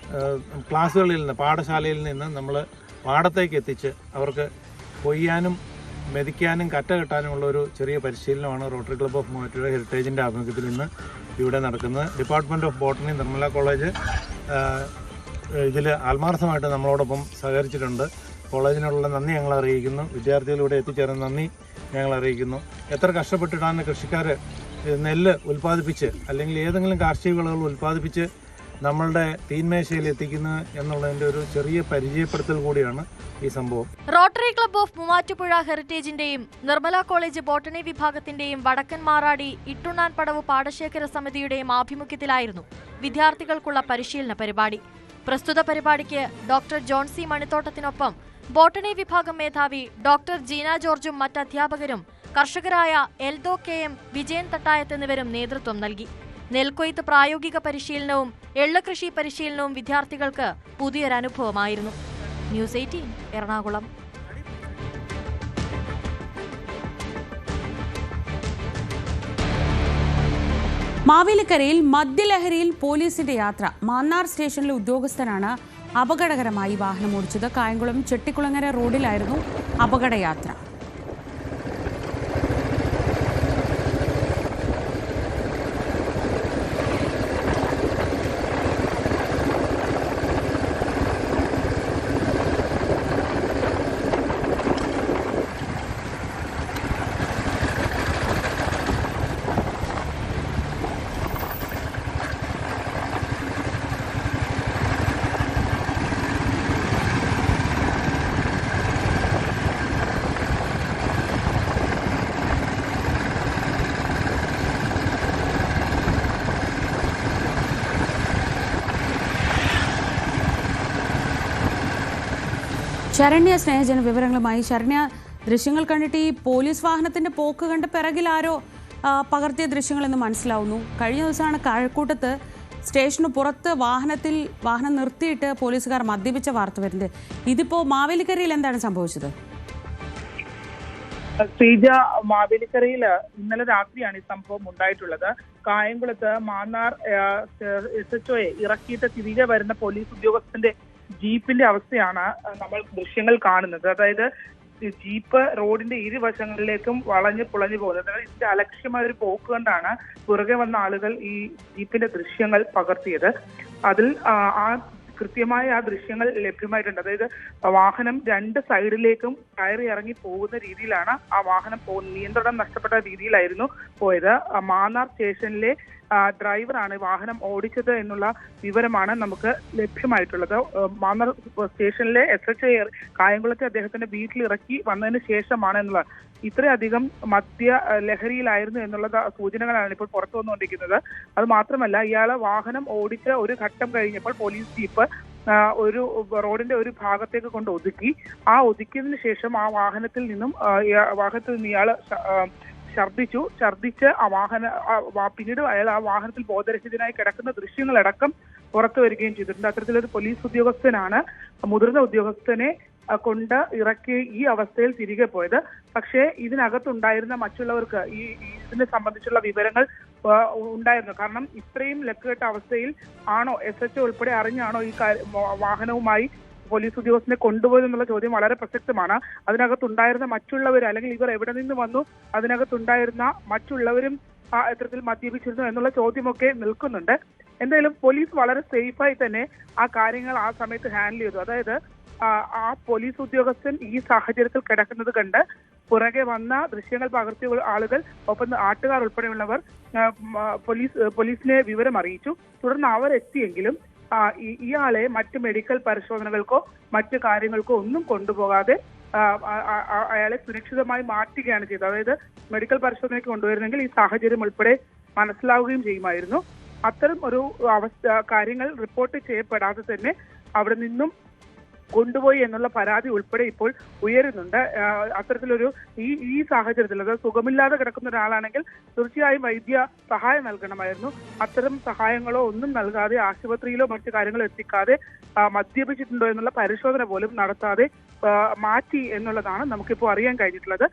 ക്ലാസ്സുകളിൽ നിന്ന് പാഠശാലയിൽ നിന്ന് നമ്മൾ പാടത്തേക്ക് എത്തിച്ച് അവർക്ക് കൊയ്യാനും മെതിക്കാനും കറ്റ കെട്ടാനുമുള്ള ഒരു ചെറിയ പരിശീലനമാണ് റോട്ടറി ക്ലബ്ബ് ഓഫ് മൂവാറ്റുപുഴ ഹെറിറ്റേജിൻ്റെ ആഭിമുഖ്യത്തിൽ ഇന്ന് ഇവിടെ നടക്കുന്നത്. Department of botany Nirmala college ഇതിൽ ആത്മാർത്ഥമായിട്ട് നമ്മളോടൊപ്പം സഹകരിച്ചിട്ടുണ്ട്. കോളേജിനുള്ള നന്ദി ഞങ്ങൾ അറിയിക്കുന്നു. വിദ്യാർത്ഥികളിലൂടെ എത്തിച്ചേർന്ന നന്ദി ഞങ്ങൾ അറിയിക്കുന്നു. എത്ര കഷ്ടപ്പെട്ടിട്ടാണ് കൃഷിക്കാർ നെല്ല് ഉൽപ്പാദിപ്പിച്ച് അല്ലെങ്കിൽ ഏതെങ്കിലും കാർഷിക വിളകൾ ഉൽപ്പാദിപ്പിച്ച് നമ്മളുടെ തീന്മേശയിൽ എത്തിക്കുന്നത് എന്നുള്ളതിൻ്റെ ഒരു ചെറിയ പരിചയപ്പെടുത്തൽ കൂടിയാണ് ഈ സംഭവം. റോട്ടറി ക്ലബ്ബ് ഓഫ് മൂവാറ്റുപുഴ ഹെറിറ്റേജിന്റെയും നിർമ്മല കോളേജ് ബോട്ടണി വിഭാഗത്തിന്റെയും വടക്കൻ മാറാടി ഇട്ടുണ്ണാൻ പടവ് പാടശേഖര സമിതിയുടെയും ആഭിമുഖ്യത്തിലായിരുന്നു വിദ്യാർത്ഥികൾക്കുള്ള പരിശീലന പരിപാടി. പ്രസ്തുത പരിപാടിക്ക് ഡോക്ടർ ജോൺ സി മണിത്തോട്ടത്തിനൊപ്പം ബോട്ടണി വിഭാഗം മേധാവി ഡോക്ടർ ജീന ജോർജും മറ്റ് അധ്യാപകരും കർഷകരായ എൽദോ KM, വിജയൻ തട്ടായത്ത് എന്നിവരും നേതൃത്വം നൽകി. നെൽക്കൊയ്ത്ത് പ്രായോഗിക പരിശീലനവും എള്ള് കൃഷി പരിശീലനവും വിദ്യാർത്ഥികൾക്ക് പുതിയൊരനുഭവമായിരുന്നു. ന്യൂസ് 18 എറണാകുളം. മാവേലിക്കരയിൽ മദ്യലഹരിയിൽ പോലീസിന്റെ യാത്ര. മാന്നാർ സ്റ്റേഷനിലെ ഉദ്യോഗസ്ഥനാണ് അപകടകരമായി വാഹനമോടിച്ചത്. കായംകുളം ചെട്ടിക്കുളങ്ങര റോഡിലായിരുന്നു അപകടയാത്ര. ശരണ്യ സ്നേഹജന വിവരങ്ങളുമായി. ശരണ്യ, ദൃശ്യങ്ങൾ കണ്ടിട്ട് ഈ പോലീസ് വാഹനത്തിന്റെ പോക്ക് കണ്ട് പിറകിൽ ആരോ പകർത്തിയ ദൃശ്യങ്ങളെന്ന് മനസ്സിലാവുന്നു. കഴിഞ്ഞ ദിവസമാണ് കഴക്കൂട്ടത്ത് സ്റ്റേഷന് പുറത്ത് വാഹനം നിർത്തിയിട്ട് പോലീസുകാർ മദ്യപിച്ച വാർത്ത വരുന്നത്. ഇതിപ്പോൾ മാവേലിക്കരയിൽ എന്താണ് സംഭവിച്ചത്? ശ്രീജ, മാവേലിക്കരയിൽ ഇന്നലെ രാത്രിയാണ് ഈ സംഭവം ഉണ്ടായിട്ടുള്ളത്. കായംകുളത്ത് മാന്നാർ SHOയെ ഇറക്കിയിട്ട് തിരികെ വരുന്ന പോലീസ് ഉദ്യോഗസ്ഥന്റെ ജീപ്പിന്റെ അവസ്ഥയാണ് നമ്മൾ ദൃശ്യങ്ങൾ കാണുന്നത്. അതായത് ജീപ്പ് റോഡിന്റെ ഇരുവശങ്ങളിലേക്കും വളഞ്ഞു പുളഞ്ഞു പോകുന്നത്. ഇതിന്റെ അലക്ഷ്യമായ ഒരു പോക്ക് കൊണ്ടാണ് പുറകെ വന്ന ആളുകൾ ഈ ജീപ്പിന്റെ ദൃശ്യങ്ങൾ പകർത്തിയത്. അതിൽ കൃത്യമായ ആ ദൃശ്യങ്ങൾ ലഭ്യമായിട്ടുണ്ട്. അതായത് വാഹനം രണ്ട് സൈഡിലേക്കും കയറി ഇറങ്ങി പോകുന്ന രീതിയിലാണ് ആ വാഹനം നിയന്ത്രണം നഷ്ടപ്പെട്ട രീതിയിലായിരുന്നു പോയത്. മാന്നാർ സ്റ്റേഷനിലെ ഡ്രൈവറാണ് വാഹനം ഓടിച്ചത് എന്നുള്ള വിവരമാണ് നമുക്ക് ലഭ്യമായിട്ടുള്ളത്. മാന്നാർ സ്റ്റേഷനിലെ SHO കായംകുളത്തെ അദ്ദേഹത്തിന്റെ വീട്ടിൽ ഇറക്കി വന്നതിന് ശേഷമാണ് എന്നുള്ളത്. ഇത്രയധികം മദ്യ ലഹരിയിലായിരുന്നു എന്നുള്ള സൂചനകളാണ് ഇപ്പോൾ പുറത്തു വന്നുകൊണ്ടിരിക്കുന്നത്. അത് മാത്രമല്ല, ഇയാളെ വാഹനം ഓടിച്ച് ഒരു ഘട്ടം കഴിഞ്ഞപ്പോൾ പോലീസ് ജീപ്പ് ഒരു റോഡിന്റെ ഒരു ഭാഗത്തേക്ക് കൊണ്ട് ഒതുക്കി. ആ ഒതുക്കിയതിനു ശേഷം ആ വാഹനത്തിൽ നിന്നും ഇയാൾ ഛർദ്ദിച്ച് പിന്നീട് അയാൾ ആ വാഹനത്തിൽ ബോധരഹിതനായി കിടക്കുന്ന ദൃശ്യങ്ങളടക്കം പുറത്തു വരികയും ചെയ്തിട്ടുണ്ട്. അത്തരത്തിലൊരു പോലീസ് ഉദ്യോഗസ്ഥനാണ് മുതിർന്ന ഉദ്യോഗസ്ഥനെ കൊണ്ട് ഇറക്കി ഈ അവസ്ഥയിൽ തിരികെ പോയത്. പക്ഷേ ഇതിനകത്തുണ്ടായിരുന്ന മറ്റുള്ളവർക്ക് ഇതിനെ സംബന്ധിച്ചുള്ള വിവരങ്ങൾ ഉണ്ടായിരുന്നു. കാരണം ഇത്രയും ലക്കുകെട്ട അവസ്ഥയിൽ ആണോ SHO ഉൾപ്പെടെ അറിഞ്ഞാണോ ഈ വാഹനവുമായി പോലീസ് ഉദ്യോഗസ്ഥനെ കൊണ്ടുപോയതെന്നുള്ള ചോദ്യം വളരെ പ്രസക്തമാണ്. അതിനകത്തുണ്ടായിരുന്ന മറ്റുള്ളവർ, അല്ലെങ്കിൽ ഇവർ എവിടെ നിന്ന് വന്നു, അതിനകത്തുണ്ടായിരുന്ന മറ്റുള്ളവരും എത്രത്തിൽ മദ്യപിച്ചിരുന്നു എന്നുള്ള ചോദ്യമൊക്കെ നിൽക്കുന്നുണ്ട്. എന്തായാലും പോലീസ് വളരെ സേഫായി തന്നെ ആ കാര്യങ്ങൾ ആ സമയത്ത് ഹാൻഡിൽ ചെയ്തു. അതായത് ആ പോലീസ് ഉദ്യോഗസ്ഥൻ ഈ സാഹചര്യത്തിൽ കിടക്കുന്നത് കണ്ട് പുറകെ വന്ന ദൃശ്യങ്ങൾ പകർത്തിയ ആളുകൾ, ഒപ്പം നാട്ടുകാർ ഉൾപ്പെടെയുള്ളവർ പോലീസിനെ വിവരം അറിയിച്ചു. തുടർന്ന് അവർ എത്തിയെങ്കിലും ഇയാളെ മറ്റ് മെഡിക്കൽ പരിശോധനകൾക്കോ മറ്റു കാര്യങ്ങൾക്കോ ഒന്നും കൊണ്ടുപോകാതെ അയാളെ സുരക്ഷിതമായി മാറ്റുകയാണ് ചെയ്തത്. അതായത് മെഡിക്കൽ പരിശോധനയ്ക്ക് കൊണ്ടുവരുന്നെങ്കിൽ ഈ സാഹചര്യം ഉൾപ്പെടെ മനസ്സിലാവുകയും ചെയ്യുമായിരുന്നു. അത്തരം ഒരു കാര്യങ്ങൾ റിപ്പോർട്ട് ചെയ്യപ്പെടാതെ തന്നെ അവിടെ നിന്നും കൊണ്ടുപോയി എന്നുള്ള പരാതി ഉൾപ്പെടെ ഇപ്പോൾ ഉയരുന്നുണ്ട്. അത്തരത്തിലൊരു ഈ സാഹചര്യത്തിൽ, അതായത് സുഖമില്ലാതെ കിടക്കുന്ന ഒരാളാണെങ്കിൽ തീർച്ചയായും വൈദ്യ സഹായം നൽകണമായിരുന്നു. അത്തരം സഹായങ്ങളോ ഒന്നും നൽകാതെ ആശുപത്രിയിലോ മറ്റു കാര്യങ്ങളോ എത്തിക്കാതെ മദ്യപിച്ചിട്ടുണ്ടോ എന്നുള്ള പരിശോധന പോലും നടത്താതെ മാറ്റി എന്നുള്ളതാണ് നമുക്കിപ്പോൾ അറിയാൻ കഴിഞ്ഞിട്ടുള്ളത്.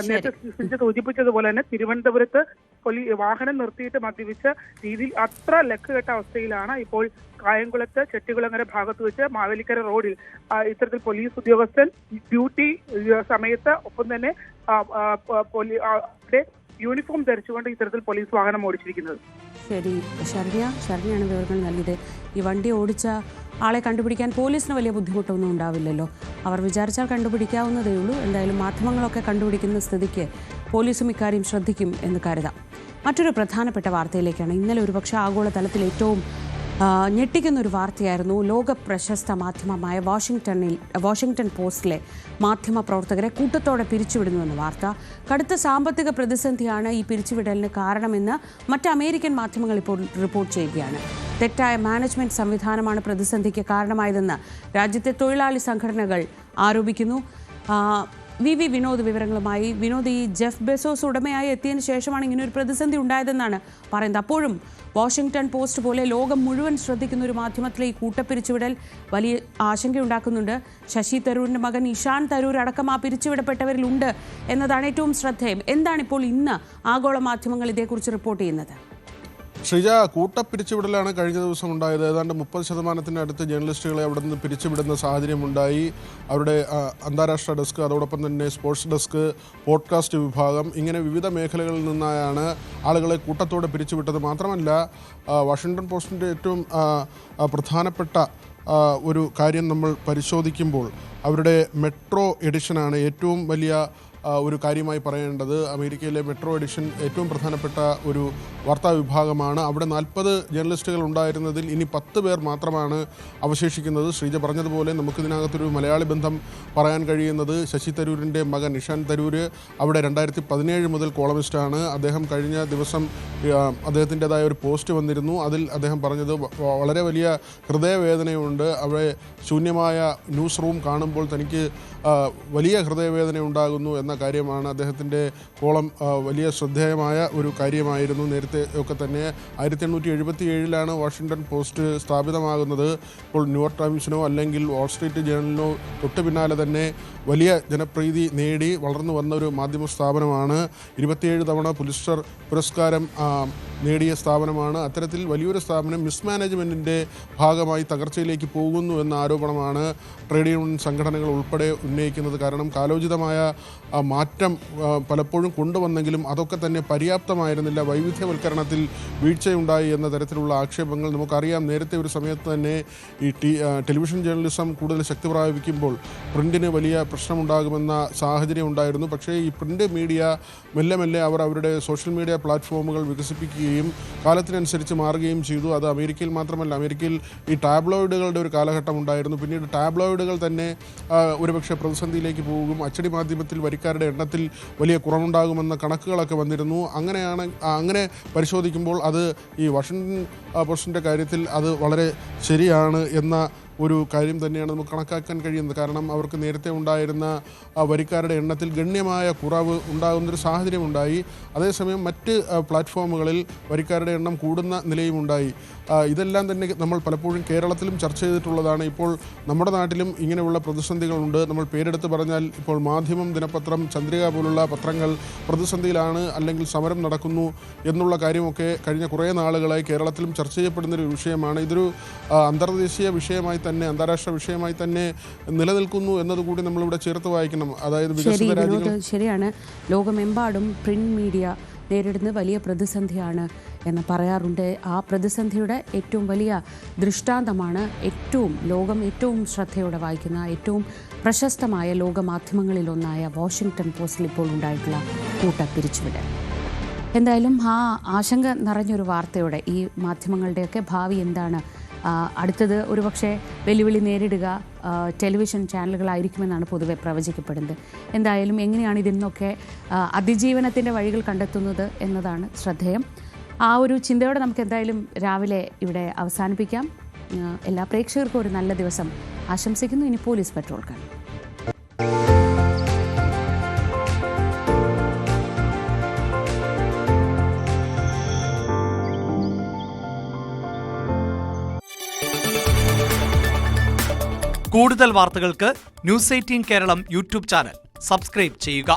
നേരത്തെ സൂചിപ്പിച്ചതുപോലെ തന്നെ തിരുവനന്തപുരത്ത് വാഹനം നിർത്തിയിട്ട് മദ്യപിച്ച രീതിയിൽ അത്ര ലക്കുകെട്ട അവസ്ഥയിലാണ് ഇപ്പോൾ കായംകുളത്ത് ചെട്ടികുളങ്ങര ഭാഗത്ത് വെച്ച് മാവേലിക്കര റോഡിൽ ഇത്തരത്തിൽ പോലീസ് ഉദ്യോഗസ്ഥൻ ഡ്യൂട്ടി സമയത്ത് ഒപ്പം തന്നെ യൂണിഫോം ധരിച്ചുകൊണ്ട് ഇത്തരത്തിൽ പോലീസ് വാഹനം ഓടിച്ചിരിക്കുന്നത്. ശരി, ശരണ്യാണ് വിവരങ്ങൾ നൽകിയത്. ഈ വണ്ടി ഓടിച്ച ആളെ കണ്ടുപിടിക്കാൻ പോലീസിന് വലിയ ബുദ്ധിമുട്ടൊന്നും ഉണ്ടാവില്ലല്ലോ. അവർ വിചാരിച്ചാൽ കണ്ടുപിടിക്കാവുന്നതേ ഉള്ളൂ. എന്തായാലും മാധ്യമങ്ങളൊക്കെ കണ്ടുപിടിക്കുന്ന സ്ഥിതിക്ക് പോലീസും ഇക്കാര്യം ശ്രദ്ധിക്കും എന്ന് കരുതാം. മറ്റൊരു പ്രധാനപ്പെട്ട വാർത്തയിലേക്കാണ്. ഇന്നലെ ഒരുപക്ഷെ ആഗോളതലത്തിൽ ഏറ്റവും ഞെട്ടിക്കുന്ന ഒരു വാർത്തയായിരുന്നു. ലോക പ്രശസ്ത മാധ്യമമായ വാഷിംഗ്ടൺ പോസ്റ്റിലെ മാധ്യമപ്രവർത്തകരെ കൂട്ടത്തോടെ പിരിച്ചുവിടുന്നുവെന്ന വാർത്ത. കടുത്ത സാമ്പത്തിക പ്രതിസന്ധിയാണ് ഈ പിരിച്ചുവിടലിന് കാരണമെന്ന് മറ്റ് അമേരിക്കൻ മാധ്യമങ്ങൾ ഇപ്പോൾ റിപ്പോർട്ട് ചെയ്യുകയാണ്. തെറ്റായ മാനേജ്മെന്റ് സംവിധാനമാണ് പ്രതിസന്ധിക്ക് കാരണമായതെന്ന് രാജ്യത്തെ തൊഴിലാളി സംഘടനകൾ ആരോപിക്കുന്നു. വിനോദ് വിവരങ്ങളുമായി. വിനോദ്, ഈ ജെഫ് ബെസോസ് ഉടമയായി എത്തിയതിനു ശേഷമാണ് ഇങ്ങനൊരു പ്രതിസന്ധി ഉണ്ടായതെന്നാണ് പറയുന്നത്. അപ്പോഴും വാഷിംഗ്ടൺ പോസ്റ്റ് പോലെ ലോകം മുഴുവൻ ശ്രദ്ധിക്കുന്ന ഒരു മാധ്യമത്തിലെ ഈ കൂട്ടപ്പിരിച്ചുവിടൽ വലിയ ആശങ്കയുണ്ടാക്കുന്നുണ്ട്. ശശി തരൂരിൻ്റെ മകൻ ഇഷാൻ തരൂർ അടക്കം ആ പിരിച്ചുവിടപ്പെട്ടവരിലുണ്ട് എന്നതാണ് ഏറ്റവും ശ്രദ്ധേയം. എന്താണിപ്പോൾ ഇന്ന് ആഗോള മാധ്യമങ്ങൾ ഇതേക്കുറിച്ച് റിപ്പോർട്ട് ചെയ്യുന്നത്? ശ്രീജ, കൂട്ടപ്പിരിച്ചുവിടലാണ് കഴിഞ്ഞ ദിവസം ഉണ്ടായത്. ഏതാണ്ട് 30% അടുത്ത് ജേർണലിസ്റ്റുകളെ അവിടെ നിന്ന് പിരിച്ചുവിടുന്ന സാഹചര്യമുണ്ടായി. അവരുടെ അന്താരാഷ്ട്ര ഡെസ്ക്, അതോടൊപ്പം തന്നെ സ്പോർട്സ് ഡെസ്ക്, പോഡ്കാസ്റ്റ് വിഭാഗം, ഇങ്ങനെ വിവിധ മേഖലകളിൽ നിന്നായാണ് ആളുകളെ കൂട്ടത്തോടെ പിരിച്ചുവിട്ടത്. മാത്രമല്ല, വാഷിംഗ്ടൺ പോസ്റ്റിൻ്റെ ഏറ്റവും പ്രധാനപ്പെട്ട ഒരു കാര്യം നമ്മൾ പരിശോധിക്കുമ്പോൾ അവരുടെ മെട്രോ എഡിഷനാണ് ഏറ്റവും വലിയ ഒരു കാര്യമായി പറയേണ്ടത്. അമേരിക്കയിലെ മെട്രോ എഡിഷൻ ഏറ്റവും പ്രധാനപ്പെട്ട ഒരു വാർത്താ വിഭാഗമാണ്. അവിടെ 40 ജേർണലിസ്റ്റുകൾ ഉണ്ടായിരുന്നതിൽ ഇനി 10 പേർ മാത്രമാണ് അവശേഷിക്കുന്നത്. ശ്രീജ പറഞ്ഞതുപോലെ നമുക്കിതിനകത്തൊരു മലയാളി ബന്ധം പറയാൻ കഴിയുന്നത് ശശി തരൂരിൻ്റെ മകൻ ഇഷാൻ തരൂർ അവിടെ 2017 മുതൽ കോളമിസ്റ്റാണ്. അദ്ദേഹം കഴിഞ്ഞ ദിവസം അദ്ദേഹത്തിൻ്റെതായ ഒരു പോസ്റ്റ് വന്നിരുന്നു. അതിൽ അദ്ദേഹം പറഞ്ഞത് വളരെ വലിയ ഹൃദയവേദനയുണ്ട്. അവിടെ ശൂന്യമായ ന്യൂസ് റൂം കാണുമ്പോൾ തനിക്ക് വലിയ ഹൃദയവേദന ഉണ്ടാകുന്നു. എന്നാൽ എന്ന കാര്യമാണ്. അദ്ദേഹത്തിൻ്റെ കോളം വലിയ ശ്രദ്ധേയമായ ഒരു കാര്യമായിരുന്നു. നേരത്തെ ഒക്കെ തന്നെ 1877 വാഷിംഗ്ടൺ പോസ്റ്റ് സ്ഥാപിതമാകുന്നത്. ഇപ്പോൾ ന്യൂയോർക്ക് ടൈംസിനോ അല്ലെങ്കിൽ വാൾ സ്ട്രീറ്റ് ജേണലിനോ തൊട്ട് പിന്നാലെ തന്നെ വലിയ ജനപ്രീതി നേടി വളർന്നു വന്ന ഒരു മാധ്യമ സ്ഥാപനമാണ്. 27 തവണ പുലിസ്റ്റർ പുരസ്കാരം നേടിയ സ്ഥാപനമാണ്. അത്തരത്തിൽ വലിയൊരു സ്ഥാപനം മിസ്മാനേജ്മെൻറ്റിൻ്റെ ഭാഗമായി തകർച്ചയിലേക്ക് പോകുന്നു എന്ന ആരോപണമാണ് ട്രേഡ് യൂണിയൻ സംഘടനകൾ ഉൾപ്പെടെ ഉന്നയിക്കുന്നത്. കാരണം കാലോചിതമായ മാറ്റം പലപ്പോഴും കൊണ്ടുവന്നെങ്കിലും അതൊക്കെ തന്നെ പര്യാപ്തമായിരുന്നില്ല. വൈവിധ്യവൽക്കരണത്തിൽ വീഴ്ചയുണ്ടായി എന്ന തരത്തിലുള്ള ആക്ഷേപങ്ങൾ നമുക്കറിയാം. നേരത്തെ ഒരു സമയത്ത് തന്നെ ഈ ടെലിവിഷൻ ജേർണലിസം കൂടുതൽ ശക്തി പ്രാപിക്കുമ്പോൾ പ്രിൻറ്റിന് വലിയ പ്രശ്നമുണ്ടാകുമെന്ന സാഹചര്യം ഉണ്ടായിരുന്നു. പക്ഷേ ഈ പ്രിൻ്റ് മീഡിയ മെല്ലെ മെല്ലെ അവർ അവരുടെ സോഷ്യൽ മീഡിയ പ്ലാറ്റ്ഫോമുകൾ വികസിപ്പിക്കുകയും കാലത്തിനനുസരിച്ച് മാറുകയും ചെയ്തു. അത് അമേരിക്കയിൽ മാത്രമല്ല, അമേരിക്കയിൽ ഈ ടാബ്ലോയിഡുകളുടെ ഒരു കാലഘട്ടം ഉണ്ടായിരുന്നു. പിന്നീട് ടാബ്ലോയിഡുകൾ തന്നെ ഒരുപക്ഷെ പ്രതിസന്ധിയിലേക്ക് പോകും. അച്ചടി മാധ്യമത്തിൽ വരിക്കാരുടെ എണ്ണത്തിൽ വലിയ കുറവുണ്ടാകുമെന്ന കണക്കുകളൊക്കെ വന്നിരുന്നു. അങ്ങനെ പരിശോധിക്കുമ്പോൾ അത് ഈ വാഷിംഗ്ടൺ പോസ്റ്റിൻ്റെ കാര്യത്തിൽ അത് വളരെ ശരിയാണ് എന്ന ഒരു കാര്യം തന്നെയാണ് നമുക്ക് കണക്കാക്കാൻ കഴിയുന്നത്. കാരണം അവർക്ക് നേരത്തെ ഉണ്ടായിരുന്ന വരിക്കാരുടെ എണ്ണത്തിൽ ഗണ്യമായ കുറവ് ഉണ്ടാകുന്നൊരു സാഹചര്യമുണ്ടായി. അതേസമയം മറ്റ് പ്ലാറ്റ്ഫോമുകളിൽ വരിക്കാരുടെ എണ്ണം കൂടുന്ന നിലയുമുണ്ടായി. ഇതെല്ലാം തന്നെ നമ്മൾ പലപ്പോഴും കേരളത്തിലും ചർച്ച ചെയ്തിട്ടുള്ളതാണ്. ഇപ്പോൾ നമ്മുടെ നാട്ടിലും ഇങ്ങനെയുള്ള പ്രതിസന്ധികളുണ്ട്. നമ്മൾ പേരെടുത്ത് പറഞ്ഞാൽ ഇപ്പോൾ മാധ്യമം, ദിനപത്രം, ചന്ദ്രിക പോലുള്ള പത്രങ്ങൾ പ്രതിസന്ധിയിലാണ് അല്ലെങ്കിൽ സമരം നടക്കുന്നു എന്നുള്ള കാര്യമൊക്കെ കഴിഞ്ഞ കുറേ നാളുകളായി കേരളത്തിലും ചർച്ച ചെയ്യപ്പെടുന്നൊരു വിഷയമാണ്. ഇതൊരു അന്തർദേശീയ വിഷയമായി തന്നെ, അന്താരാഷ്ട്ര വിഷയമായി തന്നെ നിലനിൽക്കുന്നു എന്നതുകൂടി നമ്മളിവിടെ ചേർത്ത് വായിക്കണം. അതായത് വികസിത രാജ്യങ്ങൾ ശരിയാണ്. ലോകമെമ്പാടും പ്രിന്റ് മീഡിയ നേരിടുന്ന വലിയ പ്രതിസന്ധിയാണ് എന്ന് പറയാറുണ്ട്. ആ പ്രതിസന്ധിയുടെ ഏറ്റവും വലിയ ദൃഷ്ടാന്തമാണ് ലോകം ഏറ്റവും ശ്രദ്ധയോടെ വായിക്കുന്ന ഏറ്റവും പ്രശസ്തമായ ലോകമാധ്യമങ്ങളിലൊന്നായ വാഷിംഗ്ടൺ പോസ്റ്റിൽ ഇപ്പോൾ ഉണ്ടായിട്ടുള്ള കൂട്ടപ്പിരിച്ചുവിടൽ. എന്തായാലും ആ ആശങ്ക നിറഞ്ഞൊരു വാർത്തയോടെ ഈ മാധ്യമങ്ങളുടെയൊക്കെ ഭാവി എന്താണ്, അടുത്തത് ഒരുപക്ഷെ വെല്ലുവിളി നേരിടുക ടെലിവിഷൻ ചാനലുകളായിരിക്കുമെന്നാണ് പൊതുവെ പ്രവചിക്കപ്പെടുന്നത്. എന്തായാലും എങ്ങനെയാണ് ഇതിന്നൊക്കെ അതിജീവനത്തിൻ്റെ വഴികൾ കണ്ടെത്തുന്നത് എന്നതാണ് ശ്രദ്ധേയം. ആ ഒരു ചിന്തയോടെ നമുക്ക് എന്തായാലും രാവിലെ ഇവിടെ അവസാനിപ്പിക്കാം. എല്ലാ പ്രേക്ഷകർക്കും ഒരു നല്ല ദിവസം ആശംസിക്കുന്നു. ഇനി പോലീസ് പെട്രോൾ കാണും. കൂടുതൽ വാർത്തകൾക്ക് news 18 Keralam YouTube channel subscribe ചെയ്യുക.